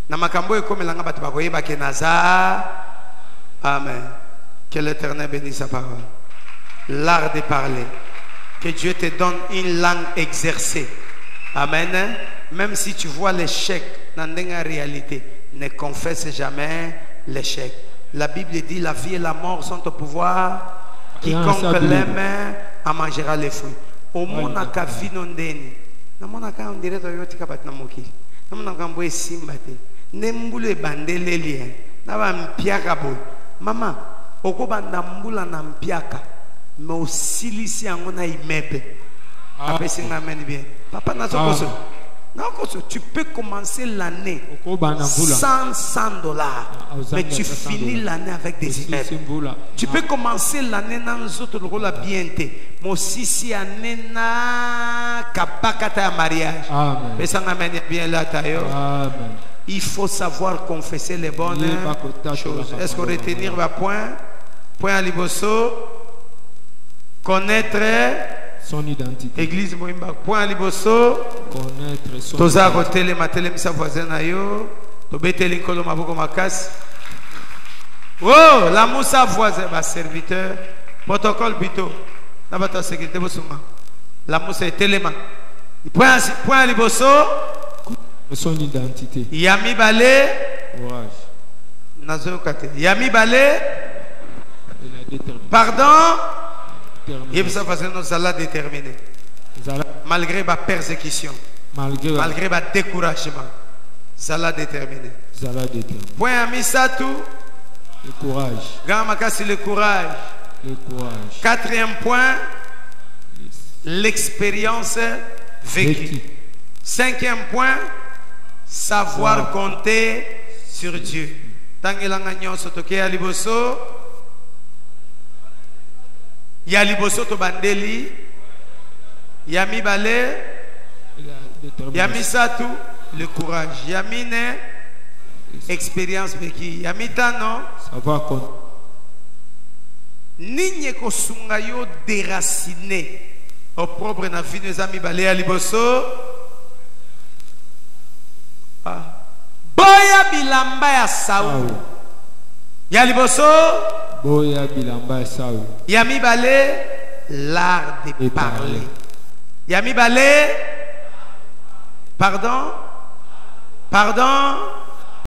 Na makambo ekomelanga batu bakoyeba kena za. Amen. Que l'Éternel bénisse sa parole. L'art de parler. Que Dieu te donne une langue exercée. Amen. Même si tu vois l'échec dans la réalité, ne confesse jamais l'échec. La Bible dit la vie et la mort sont au pouvoir. Quiconque l'aime en mangera les fruits. Au monde a vino ndeni. Na mona ka on dirait yoti ka bat na mokili. Na mona ka mboe simbate. Nembule bandele lien. Na ba mpiaka boy. Mama, okobanda mbula na mpiaka. Mais aussi ici on a immeuble. Après c'est amen bien. Papa na sokoso. Tu peux commencer l'année sans $100, mais tu finis l'année avec des immeubles. Tu peux commencer l'année dans autre rôle bien, mais aussi si année na kapakata mariage. Mais ça m'amène bien là tailleur. Il faut savoir confesser les bonnes choses. Est-ce qu'on retenir va point à Liboso, connaître
son identité.
Église Moimba. Point à Liboso.
Connaître son
Toza hôtel matele misa voisin na yo. Tobete linkolo maboko makas. Oh, la moussa voisin ba serviteur. Protocole bito. Na bata sécurité bosuma. La moussa est téléma. Point à Liboso.
Son identité.
Yami balé.
Courage.
Nazo kate. Yami balé. Pardon. Il faut savoir nos salades déterminées. Malgré ma persécution, malgré ma découragement, salade déterminée. Point à Misatou.
Le courage.
Gamakasi le courage.
Le courage.
Quatrième point, l'expérience vécue. Cinquième point, savoir compter sur Dieu. Tangelanga nyonso toke aliboso. Yaliboso to bandeli. Yami balé. Yami satu le courage. Yamine expérience vécue. Yami tano
savoir compter.
Nigne ko sungayo déraciné au propre na vie nos amis balé aliboso. Boya bilamba ya Saul. Yaliboso
Boya bilamba Saul.
Yami balé l'art de parler. Yami balé pardon.